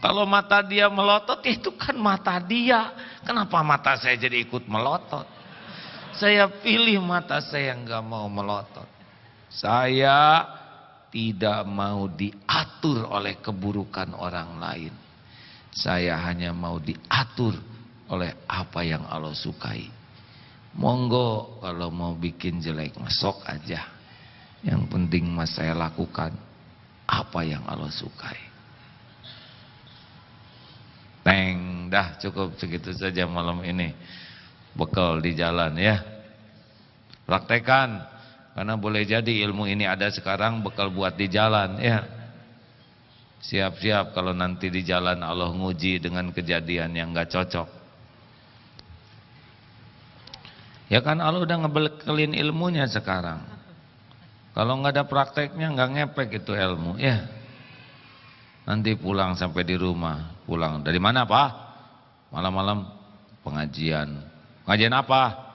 Kalau mata dia melotot, itu kan mata dia. Kenapa mata saya jadi ikut melotot? Saya pilih mata saya nggak mau melotot. Saya tidak mau diatur oleh keburukan orang lain. Saya hanya mau diatur oleh apa yang Allah sukai. Monggo kalau mau bikin jelek, masuk aja. Yang penting mas saya lakukan apa yang Allah sukai. Dah cukup segitu saja malam ini. Bekal di jalan ya. Praktekan. Karena boleh jadi ilmu ini ada sekarang, bekal buat di jalan ya. Siap-siap kalau nanti di jalan Allah nguji dengan kejadian yang gak cocok. Ya kan Allah udah ngebekelin ilmunya sekarang. Kalau nggak ada prakteknya nggak ngepek itu ilmu ya. Nanti pulang sampai di rumah, pulang dari mana Pak? Malam-malam pengajian. Pengajian apa?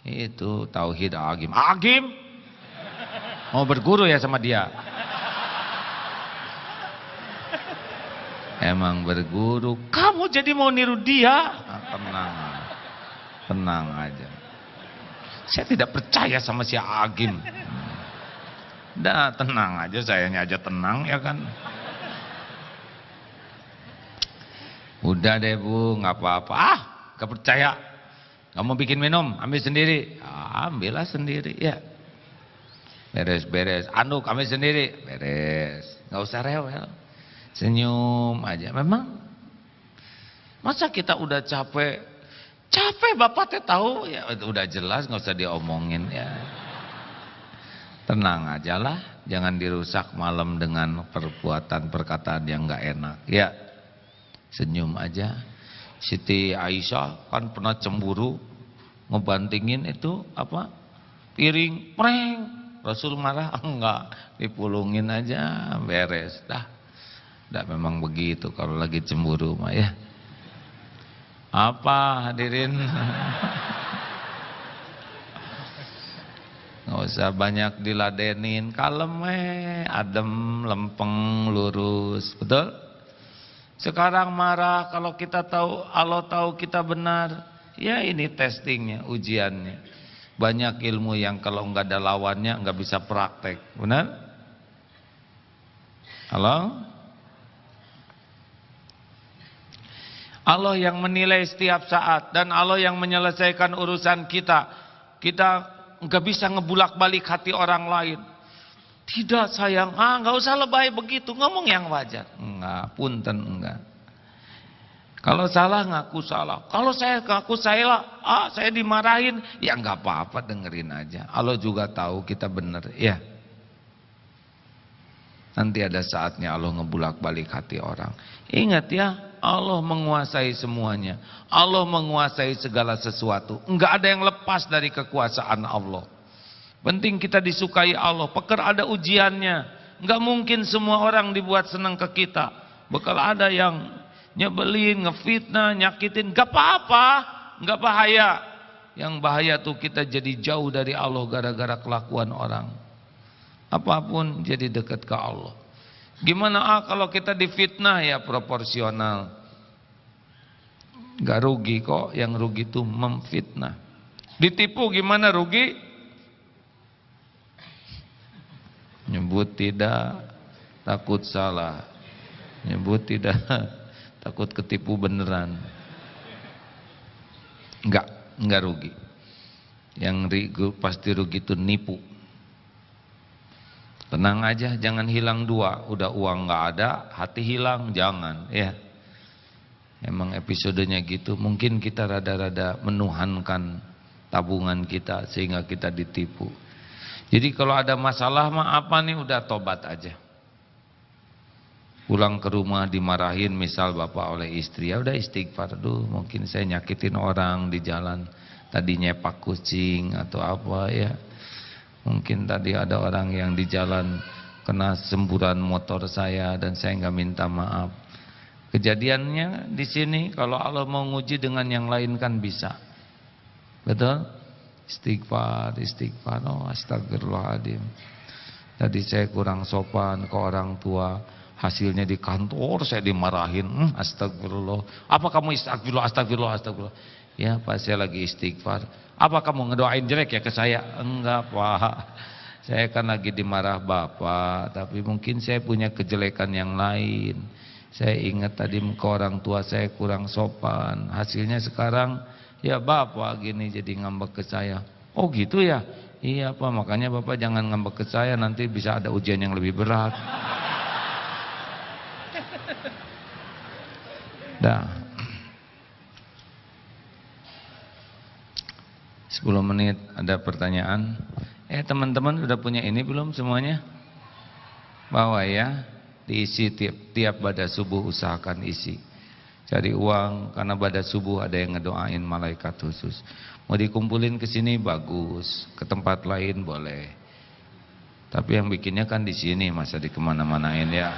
Itu tauhid agim. Agim? Mau berguru ya sama dia? Emang berguru. Kamu jadi mau niru dia? Nah, tenang aja. Saya tidak percaya sama si Agim. Dah tenang aja, sayanya aja tenang ya kan. Udah deh Bu, nggak apa-apa. Gak percaya. Kamu bikin minum, ambil sendiri. Ambillah sendiri ya. Beres-beres. Anduk ambil sendiri. Beres. Nggak usah rewel. Senyum aja. Memang masa kita udah capek Bapak teh tahu ya, udah jelas, nggak usah diomongin ya. Tenang aja lah, jangan dirusak malam dengan perbuatan perkataan yang nggak enak ya. Senyum aja. Siti Aisyah kan pernah cemburu ngebantingin itu apa? Piring, preng. Rasul marah? Enggak, dipulungin aja, beres dah. Memang begitu kalau lagi cemburu mah ya. Apa hadirin? Nggak usah banyak diladenin, kalem adem, lempeng, lurus, betul? Sekarang marah kalau kita tahu, Allah tahu kita benar, ya ini testingnya, ujiannya. Banyak ilmu yang kalau nggak ada lawannya nggak bisa praktek, benar? Halo? Allah yang menilai setiap saat dan Allah yang menyelesaikan urusan kita. Kita nggak bisa ngebulak-balik hati orang lain. Tidak sayang, nggak usah lebay begitu, ngomong yang wajar. Enggak, punten enggak. Kalau salah ngaku salah. Kalau saya ngaku salah, saya dimarahin, ya nggak apa-apa, dengerin aja. Allah juga tahu kita benar, ya. Nanti ada saatnya Allah ngebulak-balik hati orang. Ingat ya, Allah menguasai semuanya. Allah menguasai segala sesuatu. Enggak ada yang lepas dari kekuasaan Allah. Penting kita disukai Allah. Peker ada ujiannya. Enggak mungkin semua orang dibuat senang ke kita. Bakal ada yang nyebelin, ngefitnah, nyakitin. Enggak apa-apa, enggak bahaya. Yang bahaya tuh kita jadi jauh dari Allah gara-gara kelakuan orang. Apapun jadi dekat ke Allah. Gimana kalau kita difitnah, ya proporsional. Gak rugi kok, yang rugi itu memfitnah. Ditipu gimana rugi? Nyebut tidak, takut salah. Nyebut tidak, takut ketipu beneran. Enggak rugi. Yang pasti rugi itu nipu. Tenang aja, jangan hilang dua. Udah uang nggak ada, hati hilang, jangan ya. Emang episodenya gitu. Mungkin kita rada-rada menuhankan tabungan kita sehingga kita ditipu. Jadi kalau ada masalah mah apa nih, udah tobat aja. Pulang ke rumah dimarahin misal bapak oleh istri, ya udah istighfar. Aduh, mungkin saya nyakitin orang di jalan, tadi nyepak kucing atau apa ya. Mungkin tadi ada orang yang di jalan kena semburan motor saya dan saya nggak minta maaf. Kejadiannya di sini, kalau Allah mau nguji dengan yang lain kan bisa. Betul? Istighfar. Oh, astagfirullahaladzim. Tadi saya kurang sopan ke orang tua, hasilnya di kantor saya dimarahin. Astagfirullah. Apa kamu astagfirullah? Ya Pak, saya lagi istighfar. Apa kamu ngedoain jelek ya ke saya? Enggak Pak, saya kan lagi dimarah Bapak. Tapi mungkin saya punya kejelekan yang lain. Saya ingat tadi ke orang tua saya kurang sopan. Hasilnya sekarang ya Bapak gini jadi ngambek ke saya. Oh gitu ya? Iya Pak, makanya Bapak jangan ngambek ke saya, nanti bisa ada ujian yang lebih berat. Dah 10 menit ada pertanyaan. Teman-teman udah punya ini belum semuanya? Bawa ya, diisi tiap pada subuh, usahakan isi. Cari uang, karena pada subuh ada yang ngedoain malaikat khusus. Mau dikumpulin ke sini bagus, ke tempat lain boleh. Tapi yang bikinnya kan di sini, masa di kemana-manain ya.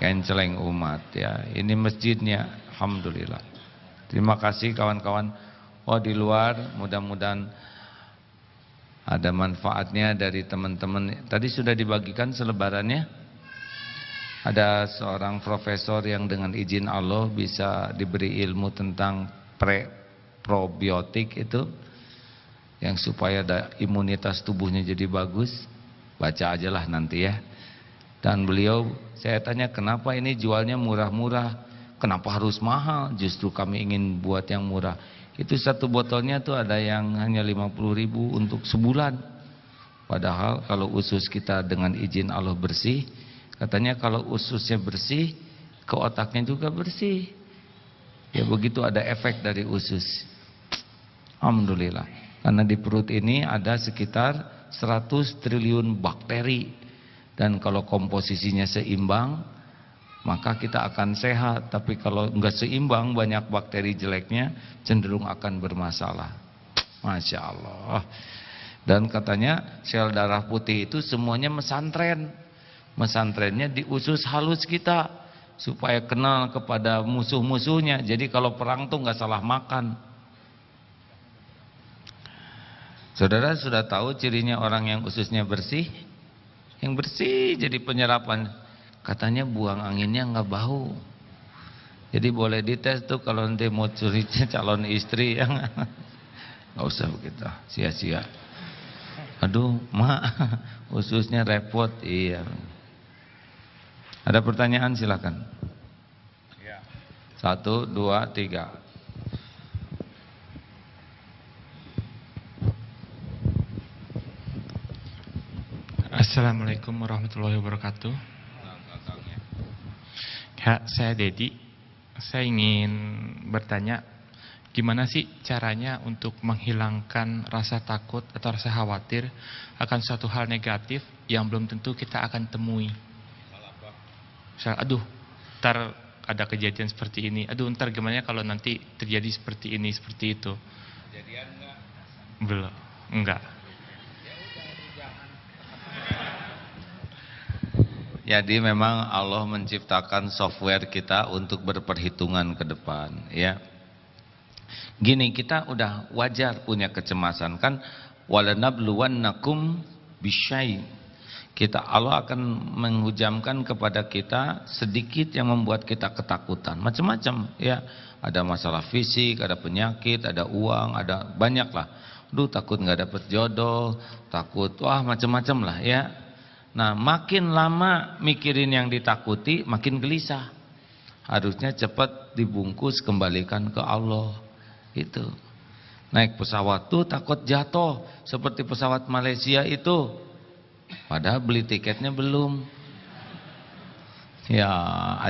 Kenceleng umat ya. Ini masjidnya, alhamdulillah. Terima kasih kawan-kawan. Oh di luar, mudah-mudahan ada manfaatnya dari teman-teman. Tadi sudah dibagikan selebarannya. Ada seorang profesor yang dengan izin Allah bisa diberi ilmu tentang probiotik itu, yang supaya ada imunitas tubuhnya jadi bagus. Baca aja lah nanti ya. Dan beliau, saya tanya kenapa ini jualnya murah-murah, kenapa harus mahal? Justru kami ingin buat yang murah. Itu satu botolnya tuh ada yang hanya 50.000 untuk sebulan. Padahal kalau usus kita dengan izin Allah bersih, katanya kalau ususnya bersih, ke otaknya juga bersih. Ya begitu ada efek dari usus. Alhamdulillah. Karena di perut ini ada sekitar 100 triliun bakteri. Dan kalau komposisinya seimbang, maka kita akan sehat. Tapi kalau enggak seimbang, banyak bakteri jeleknya, cenderung akan bermasalah. Masya Allah. Dan katanya sel darah putih itu semuanya mesantren. Mesantrennya di usus halus kita, supaya kenal kepada musuh-musuhnya. Jadi kalau perang tuh nggak salah makan. Saudara sudah tahu cirinya orang yang ususnya bersih? Yang bersih jadi penyerapan. Katanya buang anginnya nggak bau. Jadi boleh dites tuh kalau nanti mau curi calon istri yang nggak usah begitu, sia-sia. Aduh, mak, ususnya repot. Iya. Ada pertanyaan silakan. 1, 2, 3. Assalamualaikum warahmatullahi wabarakatuh. Ya, saya Dedi. Saya ingin bertanya, gimana sih caranya untuk menghilangkan rasa takut atau rasa khawatir akan suatu hal negatif yang belum tentu kita akan temui? Misal, aduh, ntar ada kejadian seperti ini. Aduh, ntar gimana kalau nanti terjadi seperti ini, seperti itu. Kejadian enggak? Belum, enggak. Jadi memang Allah menciptakan software kita untuk berperhitungan ke depan, ya. Gini, kita udah wajar punya kecemasan kan, walanabluwannakum bisyai. Allah akan menghujamkan kepada kita sedikit yang membuat kita ketakutan, macam-macam, ya. Ada masalah fisik, ada penyakit, ada uang, ada banyak lah. Duh, takut nggak dapet jodoh, takut wah macam-macam lah, ya. Nah, makin lama mikirin yang ditakuti, makin gelisah. Harusnya cepat dibungkus, kembalikan ke Allah. Itu. Naik pesawat tuh takut jatuh, seperti pesawat Malaysia itu. Padahal beli tiketnya belum. Ya,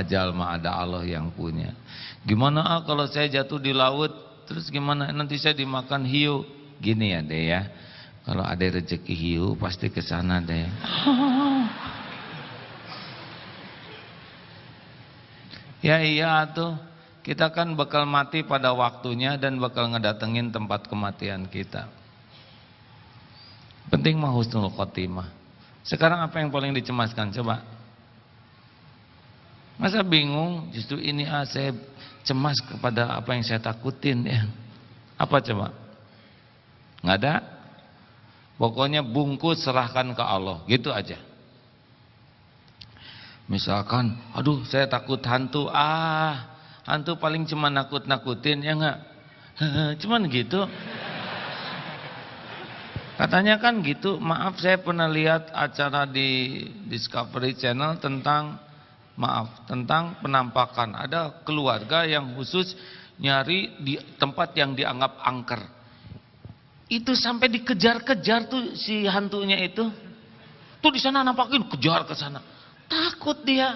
ajal mah ada Allah yang punya. Gimana kalau saya jatuh di laut, terus gimana nanti saya dimakan hiu? Gini ya deh ya. Kalau ada rezeki hiu pasti ke sana deh. Ya iya tuh. Kita kan bakal mati pada waktunya dan bakal ngedatengin tempat kematian kita. Penting mah husnul khotimah. Sekarang apa yang paling dicemaskan coba? Masa bingung? Justru ini saya cemas kepada apa yang saya takutin ya. Apa coba? Nggak ada? Pokoknya bungkus serahkan ke Allah, gitu aja. Misalkan, aduh saya takut hantu, hantu paling cuma nakut-nakutin, ya enggak? Cuman gitu. Katanya kan gitu, maaf saya pernah lihat acara di Discovery Channel tentang penampakan. Ada keluarga yang khusus nyari di tempat yang dianggap angker. Itu sampai dikejar-kejar tuh si hantunya itu. Tuh di sana nampakin, kejar ke sana. Takut dia.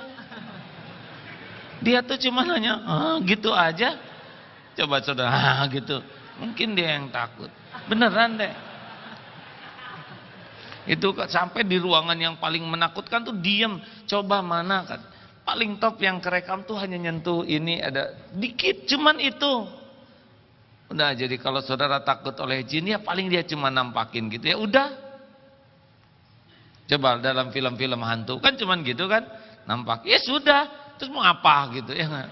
Dia tuh cuma nanya, gitu aja. Coba saudara, gitu. Mungkin dia yang takut. Beneran deh. Itu sampai di ruangan yang paling menakutkan tuh diem. Coba mana kan. Paling top yang kerekam tuh hanya nyentuh ini ada dikit, cuman itu. Udah, jadi kalau saudara takut oleh jin ya paling dia cuma nampakin gitu ya udah. Coba dalam film-film hantu kan cuman gitu kan, nampak ya sudah, terus mau apa gitu ya nggak?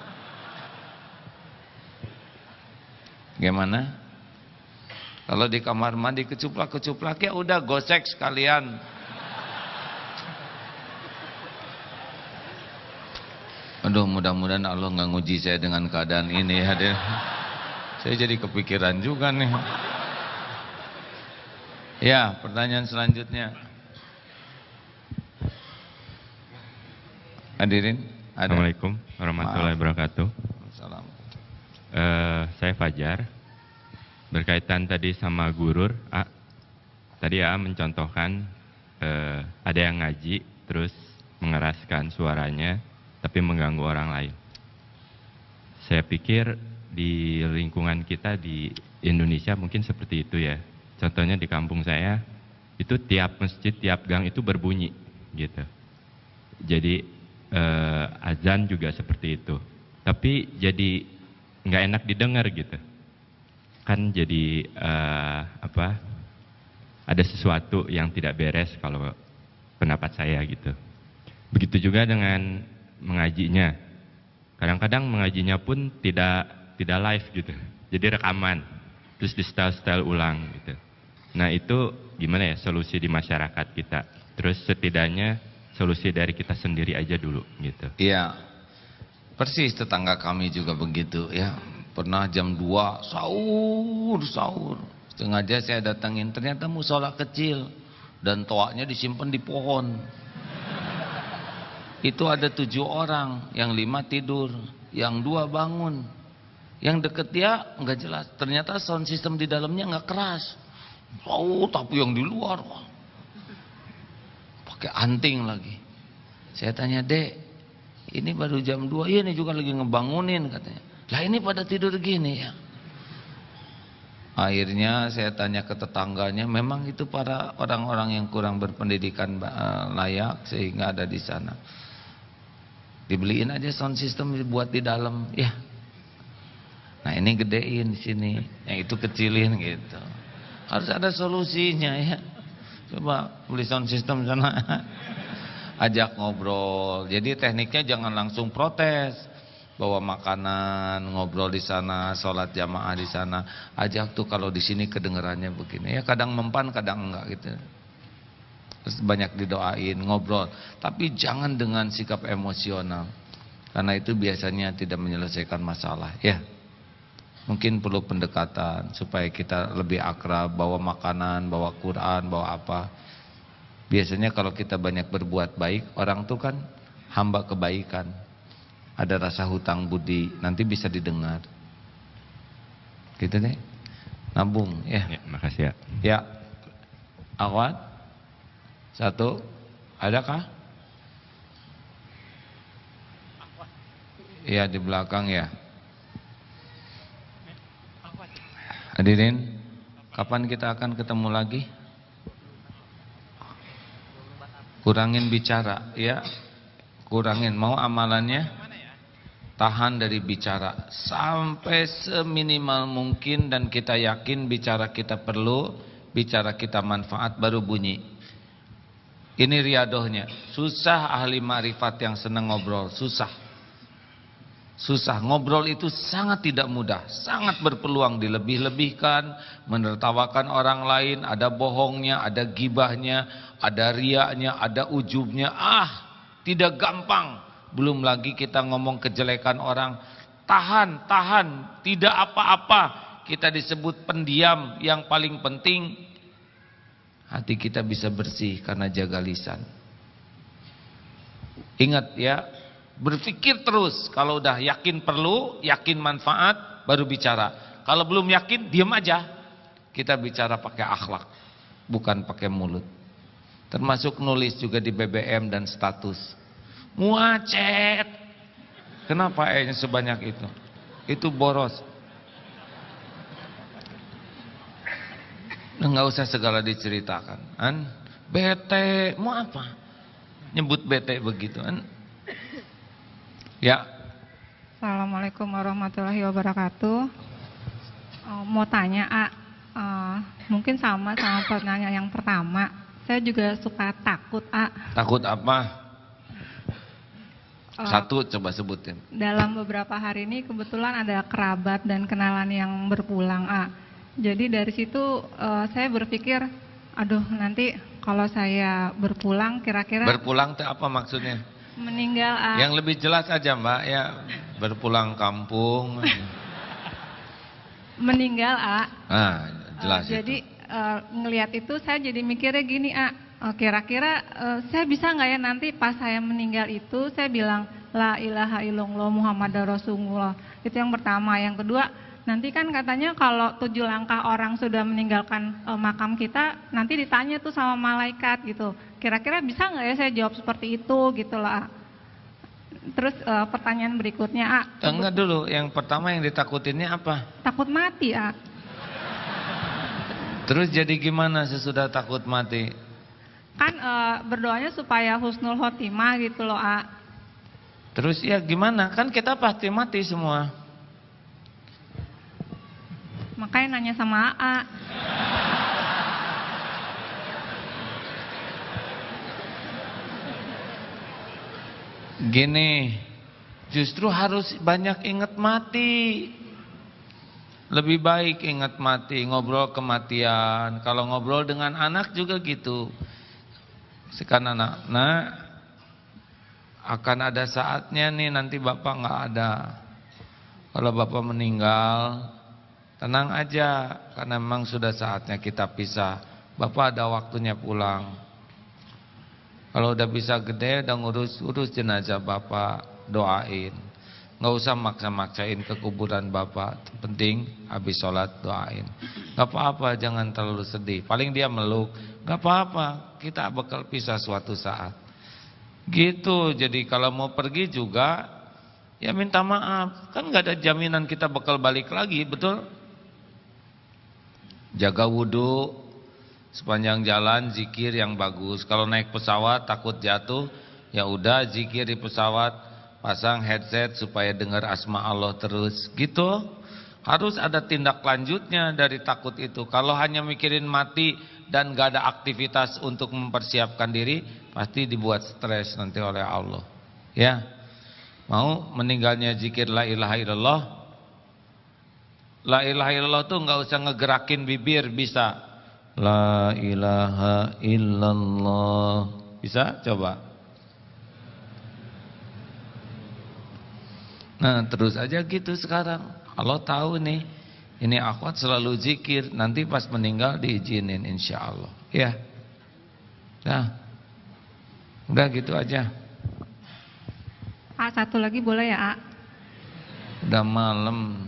Gimana? Kalau di kamar mandi kecuplak ya udah gosek sekalian. Aduh, mudah-mudahan Allah nggak nguji saya dengan keadaan ini ya deh. Saya jadi kepikiran juga nih. Ya, pertanyaan selanjutnya. Hadirin, ada. Assalamualaikum warahmatullahi wabarakatuh. Assalamualaikum. Saya Fajar. Berkaitan tadi sama gurur, tadi mencontohkan ada yang ngaji terus mengeraskan suaranya tapi mengganggu orang lain. Saya pikir di lingkungan kita di Indonesia mungkin seperti itu ya. Contohnya di kampung saya itu tiap masjid, tiap gang itu berbunyi gitu. Jadi azan juga seperti itu. Tapi jadi nggak enak didengar gitu. Kan jadi ada sesuatu yang tidak beres kalau pendapat saya gitu. Begitu juga dengan mengajinya. Kadang-kadang mengajinya pun tidak live gitu. Jadi rekaman, terus di setel ulang gitu. Nah itu gimana ya solusi di masyarakat kita? Terus setidaknya solusi dari kita sendiri aja dulu gitu. Iya, persis tetangga kami juga begitu ya. Pernah jam 2 sahur. Sengaja saya datangin, ternyata musola kecil. Dan toaknya disimpan di pohon. Itu ada 7 orang, yang 5 tidur, yang 2 bangun. Yang deket dia nggak jelas, ternyata sound system di dalamnya nggak keras. Tapi yang di luar pakai anting lagi. Saya tanya, "Dek, ini baru jam 2, iya ini juga lagi ngebangunin," katanya. "Lah ini pada tidur gini ya." Akhirnya saya tanya ke tetangganya, memang itu para orang-orang yang kurang berpendidikan layak sehingga ada di sana. Dibeliin aja sound system buat di dalam, ya. Nah ini gedein di sini, yang itu kecilin gitu. Harus ada solusinya ya. Coba beli sound system sana. Ajak ngobrol. Jadi tekniknya jangan langsung protes. Bawa makanan, ngobrol di sana, sholat jamaah di sana. Ajak tuh kalau di sini kedengarannya begini. Ya kadang mempan, kadang enggak gitu. Terus banyak didoain, ngobrol. Tapi jangan dengan sikap emosional. Karena itu biasanya tidak menyelesaikan masalah. Ya. Mungkin perlu pendekatan supaya kita lebih akrab, bawa makanan, bawa Quran, bawa apa. Biasanya kalau kita banyak berbuat baik, orang tuh kan hamba kebaikan. Ada rasa hutang budi, nanti bisa didengar. Gitu deh. Nabung ya. Ya, makasih ya. Ya. Awat. 1. Adakah? Iya di belakang ya. Hadirin, kapan kita akan ketemu lagi? Kurangin bicara, ya. Kurangin, mau amalannya? Tahan dari bicara sampai seminimal mungkin dan kita yakin bicara kita perlu, bicara kita manfaat baru bunyi. Ini riadohnya. Susah ahli ma'rifat yang senang ngobrol, susah. Susah, ngobrol itu sangat tidak mudah, sangat berpeluang dilebih-lebihkan, menertawakan orang lain, ada bohongnya, ada gibahnya, ada riaknya, ada ujubnya. Tidak gampang. Belum lagi kita ngomong kejelekan orang. Tahan, tidak apa-apa. Kita disebut pendiam. Yang paling penting hati kita bisa bersih karena jaga lisan. Ingat ya, berpikir terus. Kalau udah yakin perlu, yakin manfaat, baru bicara. Kalau belum yakin, diam aja. Kita bicara pakai akhlak, bukan pakai mulut. Termasuk nulis juga di BBM dan status. Muacet. Kenapa E-nya sebanyak itu? Itu boros. Nggak usah segala diceritakan. Bete, mau apa? Nyebut bete begitu. Ya. Assalamualaikum warahmatullahi wabarakatuh. Mau tanya, mungkin sama pertanyaan yang pertama. Saya juga suka takut, Takut apa? 1 coba sebutin. Dalam beberapa hari ini kebetulan ada kerabat dan kenalan yang berpulang, Jadi dari situ saya berpikir, aduh nanti kalau saya berpulang kira-kira. Berpulang itu apa maksudnya? Meninggal, Yang lebih jelas aja Mbak ya, berpulang kampung. Meninggal, Jelas jadi itu. ngelihat itu saya jadi mikirnya gini, kira-kira saya bisa nggak ya nanti pas saya meninggal itu saya bilang la ilaha illallah Muhammadar Rasulullah. Itu yang pertama. Yang kedua, nanti kan katanya kalau 7 langkah orang sudah meninggalkan makam kita, nanti ditanya tuh sama malaikat gitu. Kira-kira bisa nggak ya saya jawab seperti itu gitu lah. Terus pertanyaan berikutnya, Enggak dulu, yang pertama yang ditakutinnya apa? Takut mati, Terus jadi gimana sesudah takut mati? Kan berdoanya supaya husnul khotimah gitu loh, Terus ya gimana? Kan kita pasti mati semua. Makanya nanya sama AA. Gini, justru harus banyak ingat mati. Lebih baik ingat mati, ngobrol kematian. Kalau ngobrol dengan anak juga gitu. Sekarang anak, nah akan ada saatnya nih nanti bapak nggak ada. Kalau bapak meninggal, tenang aja, karena memang sudah saatnya kita pisah. Bapak ada waktunya pulang. Kalau udah bisa gede, udah urus jenazah bapak, doain. Nggak usah maksa-maksain ke kuburan bapak. Penting habis sholat doain. Gak apa-apa, jangan terlalu sedih. Paling dia meluk, gak apa-apa, kita bakal pisah suatu saat. Gitu. Jadi kalau mau pergi juga, ya minta maaf. Kan gak ada jaminan kita bakal balik lagi, betul? Jaga wudhu sepanjang jalan, zikir yang bagus. Kalau naik pesawat takut jatuh, ya udah zikir di pesawat, pasang headset supaya dengar asma Allah terus. Gitu. Harus ada tindak lanjutnya dari takut itu. Kalau hanya mikirin mati dan gak ada aktivitas untuk mempersiapkan diri, pasti dibuat stres nanti oleh Allah. Ya, mau meninggalnya zikir la ilaha illallah. La ilaha illallah tuh gak usah ngegerakin bibir, bisa. La ilaha illallah. Bisa? Coba. Nah terus aja gitu sekarang. Allah tahu nih, ini akhwat selalu zikir, nanti pas meninggal diizinin insya Allah. Ya. Nah, udah gitu aja. Satu lagi boleh ya, Udah malam.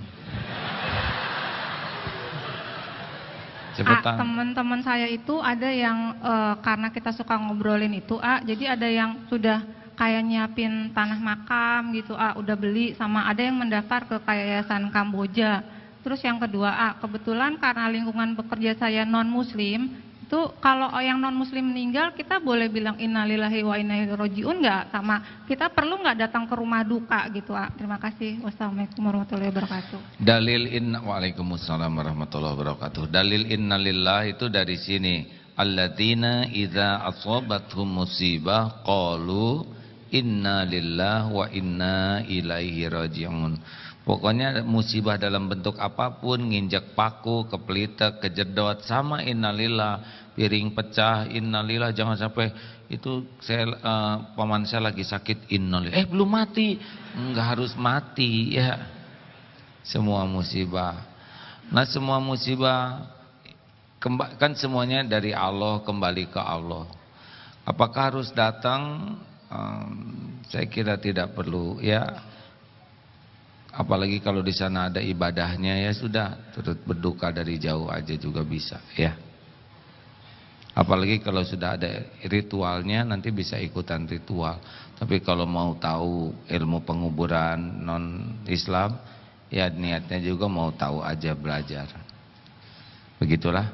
Cepetan. Teman-teman saya itu ada yang karena kita suka ngobrolin itu, jadi ada yang sudah kayak nyiapin tanah makam gitu, udah beli, sama ada yang mendaftar ke Yayasan Kamboja. Terus yang kedua, kebetulan karena lingkungan bekerja saya non muslim, itu kalau yang non muslim meninggal kita boleh bilang innalillahi wa inna ilaihi rajiun nggak, sama kita perlu nggak datang ke rumah duka gitu. Terima kasih. Wassalamualaikum warahmatullahi wabarakatuh. Dalil inna waalaikumsalam warahmatullahi wabarakatuh. Dalil innalillah itu dari sini. Alladzina idza asabathum musibah qalu inna lillahi wa inna ilaihi raji'un. Pokoknya musibah dalam bentuk apapun, nginjak paku, kepelitek, kejedot, sama innalillah. Piring pecah, innalillah. Jangan sampai itu saya paman saya lagi sakit, innalillah. Belum mati. Enggak harus mati ya. Semua musibah. Nah semua musibah kan semuanya dari Allah, kembali ke Allah. Apakah harus datang? Saya kira tidak perlu ya. Apalagi kalau di sana ada ibadahnya, ya sudah, turut berduka dari jauh aja juga bisa ya. Apalagi kalau sudah ada ritualnya, nanti bisa ikutan ritual. Tapi kalau mau tahu ilmu penguburan non Islam, ya niatnya juga mau tahu aja, belajar. Begitulah,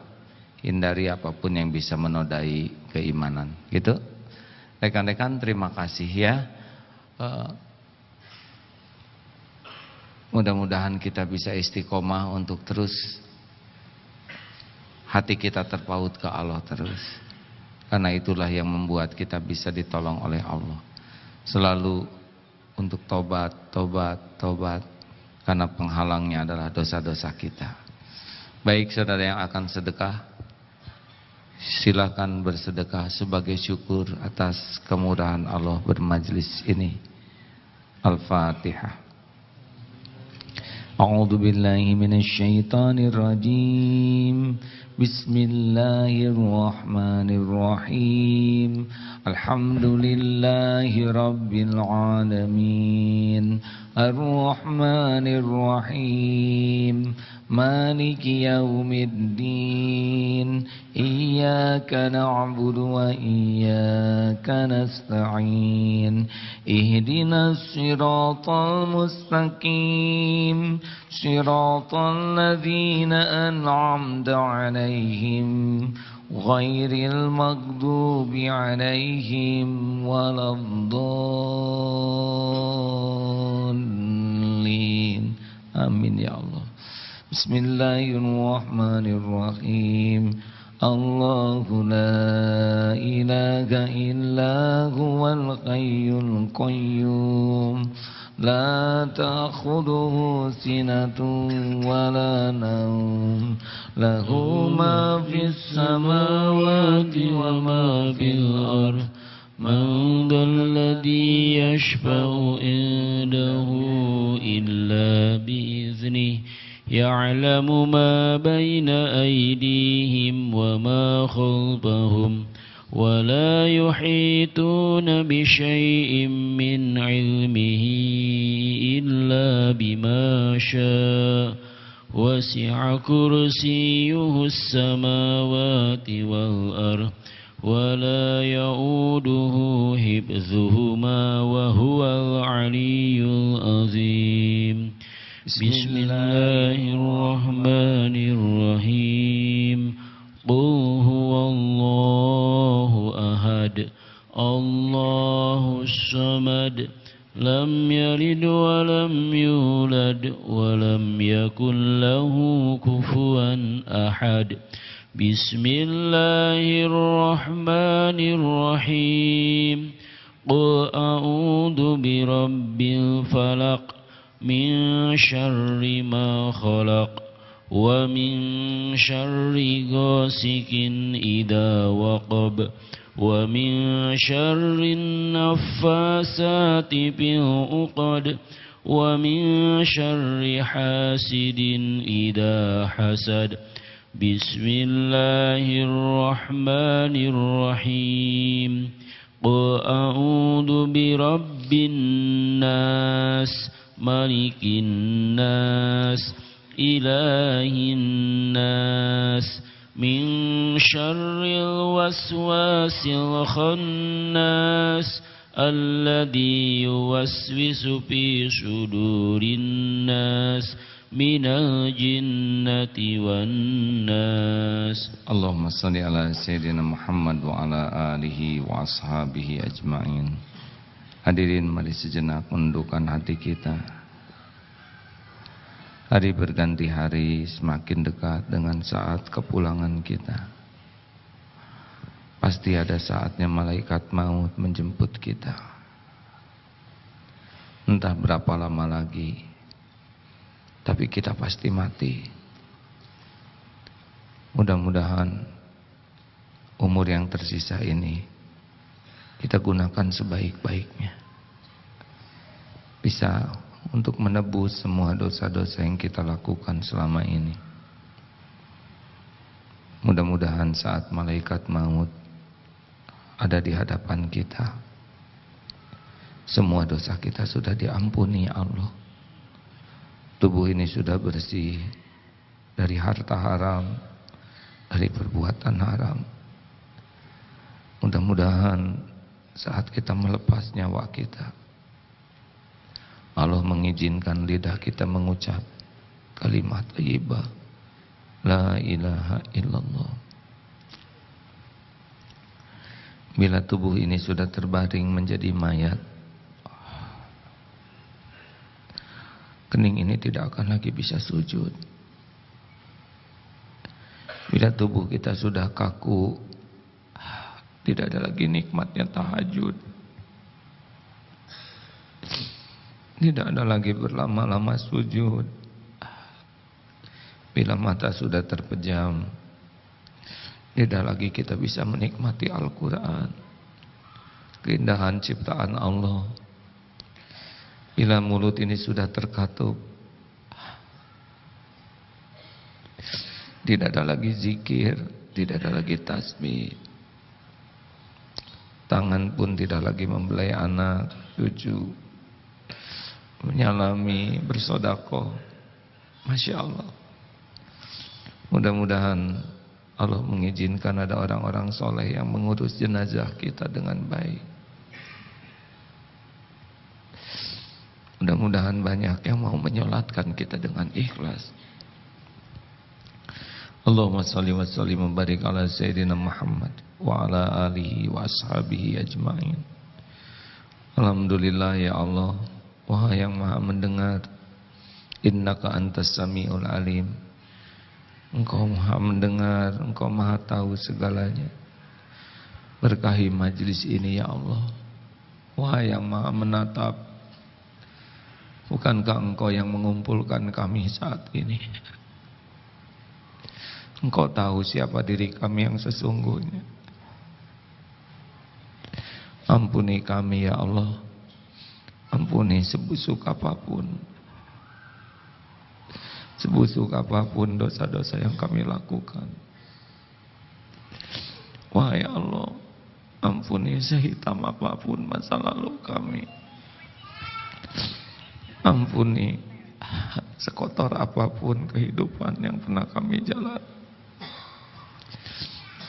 hindari apapun yang bisa menodai keimanan. Gitu. Rekan-rekan terima kasih ya. Mudah-mudahan kita bisa istiqomah untuk terus hati kita terpaut ke Allah terus. Karena itulah yang membuat kita bisa ditolong oleh Allah. Selalu untuk tobat. Karena penghalangnya adalah dosa-dosa kita. Baik saudara yang akan sedekah, silakan bersedekah sebagai syukur atas kemurahan Allah bermajlis ini. Al-Fatihah. A'udzu billahi minasy syaithanir rajim. Bismillahirrahmanirrahim. Alhamdulillahi rabbil alamin. Ar-Rahmanir Rahim. Maliki yaumiddin. Iyyaka na'budu wa iyyaka nasta'in. Ihdinas siratal mustaqim. Siratal ladzina an'amta 'alaihim ghairil maghdubi 'alaihim waladdallin. Amin ya Allah. Bismillahirrahmanirrahim. Allahu la ilaha illa huwal hayyul qayyum. La ta'khudhuhu sinatun wa la nawm. Lahu ma fis samawati wa ma fil ardh. Man dzalladzi yashfa'u indahu illa bi'iznihi. يعلم ما بين أيديهم وما خلفهم ولا يحيطون بشيء من علمه إلا بما شاء وسع كرسيه السماوات والأرض ولا يؤوده حفظهما وهو العلي العظيم بسم الله الرحمن الرحيم قل هو الله أحد الله الصمد لم يلد ولم يولد ولم يكن له كفوا أحد بسم الله الرحمن الرحيم قل أعوذ برب الفلق من شر ما خلق ومن شر غاسق إذا وقب ومن شر النفاسات في العقد ومن شر حاسد إذا حسد بسم الله الرحمن الرحيم قل أعوذ برب الناس ملك الناس إله الناس من شر الوسواس الخناس الذي يوسوس في صدور الناس من الجنة والناس. اللهم صل على سيدنا Muhammad wa ala alihi wa ashabihi ajma'in. Hadirin, mari sejenak menundukkan hati kita. Hari berganti hari, semakin dekat dengan saat kepulangan kita. Pasti ada saatnya malaikat maut menjemput kita. Entah berapa lama lagi, tapi kita pasti mati. Mudah-mudahan umur yang tersisa ini kita gunakan sebaik-baiknya, bisa untuk menebus semua dosa-dosa yang kita lakukan selama ini. Mudah-mudahan saat malaikat maut ada di hadapan kita, semua dosa kita sudah diampuni Allah. Tubuh ini sudah bersih dari harta haram, dari perbuatan haram. Mudah-mudahan saat kita melepas nyawa kita, Allah mengizinkan lidah kita mengucap kalimat thayyibah, la ilaha illallah. Bila tubuh ini sudah terbaring menjadi mayat, kening ini tidak akan lagi bisa sujud. Bila tubuh kita sudah kaku, tidak ada lagi nikmatnya tahajud. Tidak ada lagi berlama-lama sujud. Bila mata sudah terpejam, tidak lagi kita bisa menikmati Al-Quran, keindahan ciptaan Allah. Bila mulut ini sudah terkatup, tidak ada lagi zikir, tidak ada lagi tasbih. Tangan pun tidak lagi membelai anak, cucu, menyalami, bersedekah. Masya Allah. Mudah-mudahan Allah mengizinkan ada orang-orang soleh yang mengurus jenazah kita dengan baik. Mudah-mudahan banyak yang mau menyolatkan kita dengan ikhlas. Allahumma salli wa sallim wa barik ala Sayyidina Muhammad wa ala alihi wa ashabihi ajma'in. Alhamdulillah ya Allah, Wahai yang maha mendengar, innaka antas samiul alim. Engkau maha mendengar, Engkau maha tahu segalanya. Berkahi majlis ini ya Allah. Wahai yang maha menatap, bukankah Engkau yang mengumpulkan kami saat ini? Engkau tahu siapa diri kami yang sesungguhnya. Ampuni kami ya Allah. Ampuni sebusuk apapun, sebusuk apapun dosa-dosa yang kami lakukan. Wahai Allah, ampuni sehitam apapun masa lalu kami. Ampuni sekotor apapun kehidupan yang pernah kami jalani.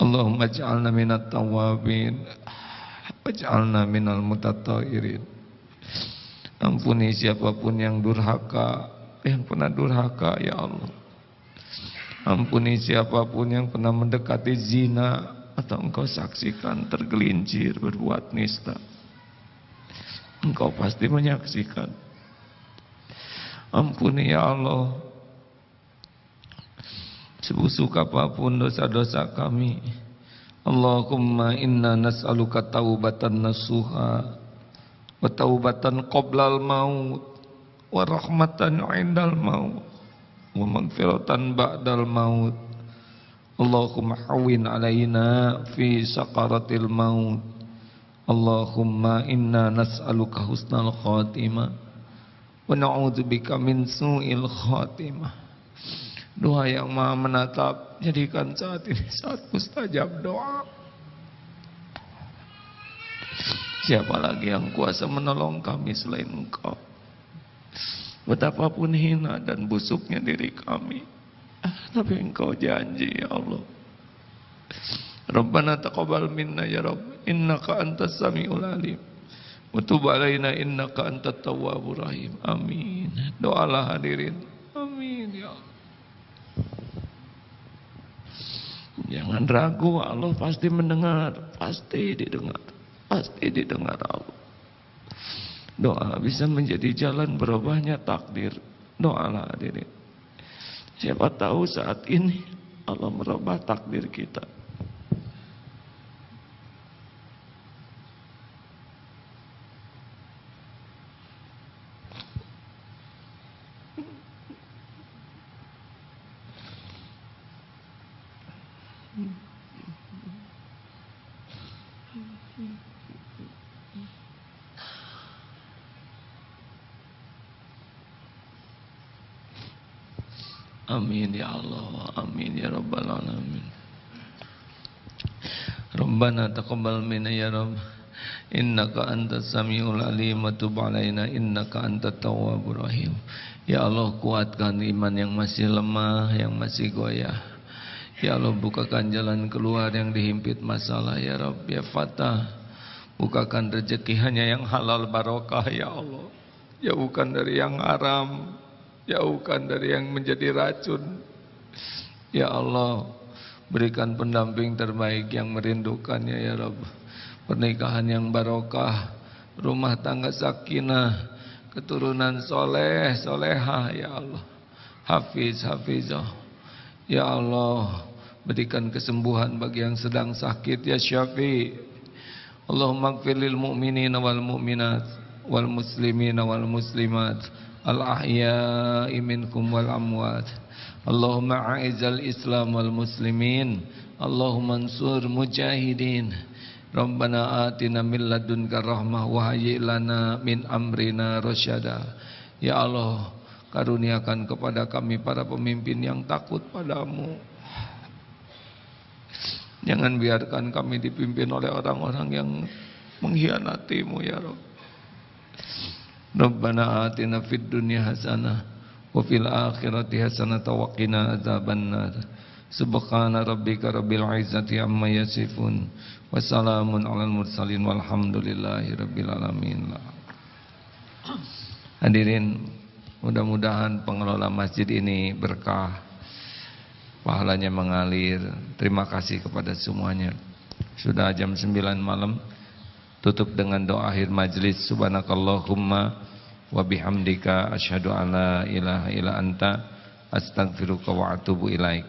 Allahumma ja'alna minat tawabin, waj'alna minal mutatairin. Ampuni siapapun yang durhaka, yang pernah durhaka ya Allah. Ampuni siapapun yang pernah mendekati zina atau Engkau saksikan tergelincir berbuat nista. Engkau pasti menyaksikan. Ampuni ya Allah sebusuk apapun dosa-dosa kami. Allahumma inna nas'aluka taubatan nasuha wa taubatan qoblal maut wa rahmatan indal maut wa magfiratan ba'dal maut. Allahumma hawin alaina fi sakaratil maut. Allahumma inna nas'aluka husnal khatimah wa na'udzubika min su'il khatimah. Doa yang maha menatap, jadikan saat ini saat mustajab doa. Siapa lagi yang kuasa menolong kami selain Engkau? Betapapun hina dan busuknya diri kami, tapi Engkau janji ya Allah. Rabbana taqabbal minna ya Rabb, innaka antas samiul alim, wa tub alaina innaka antat tawwabur rahim. Amin. Doalah hadirin. Amin ya Allah. Jangan ragu, Allah pasti mendengar, pasti didengar, pasti didengar Allah. Doa bisa menjadi jalan berubahnya takdir. Doalah hadirin. Siapa tahu saat ini Allah merubah takdir kita. Amin ya Allah, amin ya Rabbal alamin. Rabbana taqabbal minna ya Rabb, innaka antas samiul alim wa tub alaina innaka antat tawwabur rahim. Ya Allah, kuatkan iman yang masih lemah, yang masih goyah. Ya Allah, bukakan jalan keluar yang dihimpit masalah ya Rabb. Ya Fatah, bukakan rezeki hanya yang halal barokah ya Allah. Jauhkan dari yang haram, jauhkan dari yang menjadi racun. Ya Allah, berikan pendamping terbaik yang merindukannya ya Rabb. Pernikahan yang barokah, rumah tangga sakinah, keturunan soleh, solehah ya Allah. Hafiz, hafizah. Ya Allah, berikan kesembuhan bagi yang sedang sakit ya Syafi'. Allahumma ighfir lil mu'minina wal mu'minat wal muslimina wal muslimat al-ahya'i minkum wal amwat. Allahumma a'izzal islam wal muslimin. Allahumma ansur mujahidin. Rabbana atina min ladunka rahmah wa hayyi' lana min amrina rasyada. Ya Allah, karuniakan kepada kami para pemimpin yang takut padamu. Jangan biarkan kami dipimpin oleh orang-orang yang mengkhianatimu ya Rabb. Rabbana atina fid dunya hasanah wa fil akhirati hasanah wa qina adzabannar. Subhana rabbika rabbil izzati amma yasifun wa salamun alal mursalin walhamdulillahi rabbil alamin. Hadirin, mudah-mudahan pengelola masjid ini berkah, pahalanya mengalir. Terima kasih kepada semuanya. Sudah jam 9 malam, tutup dengan doa akhir majlis. Subhanakallahumma wa bihamdika asyhadu an la ilaha illa anta astaghfiruka wa atubu ilaik.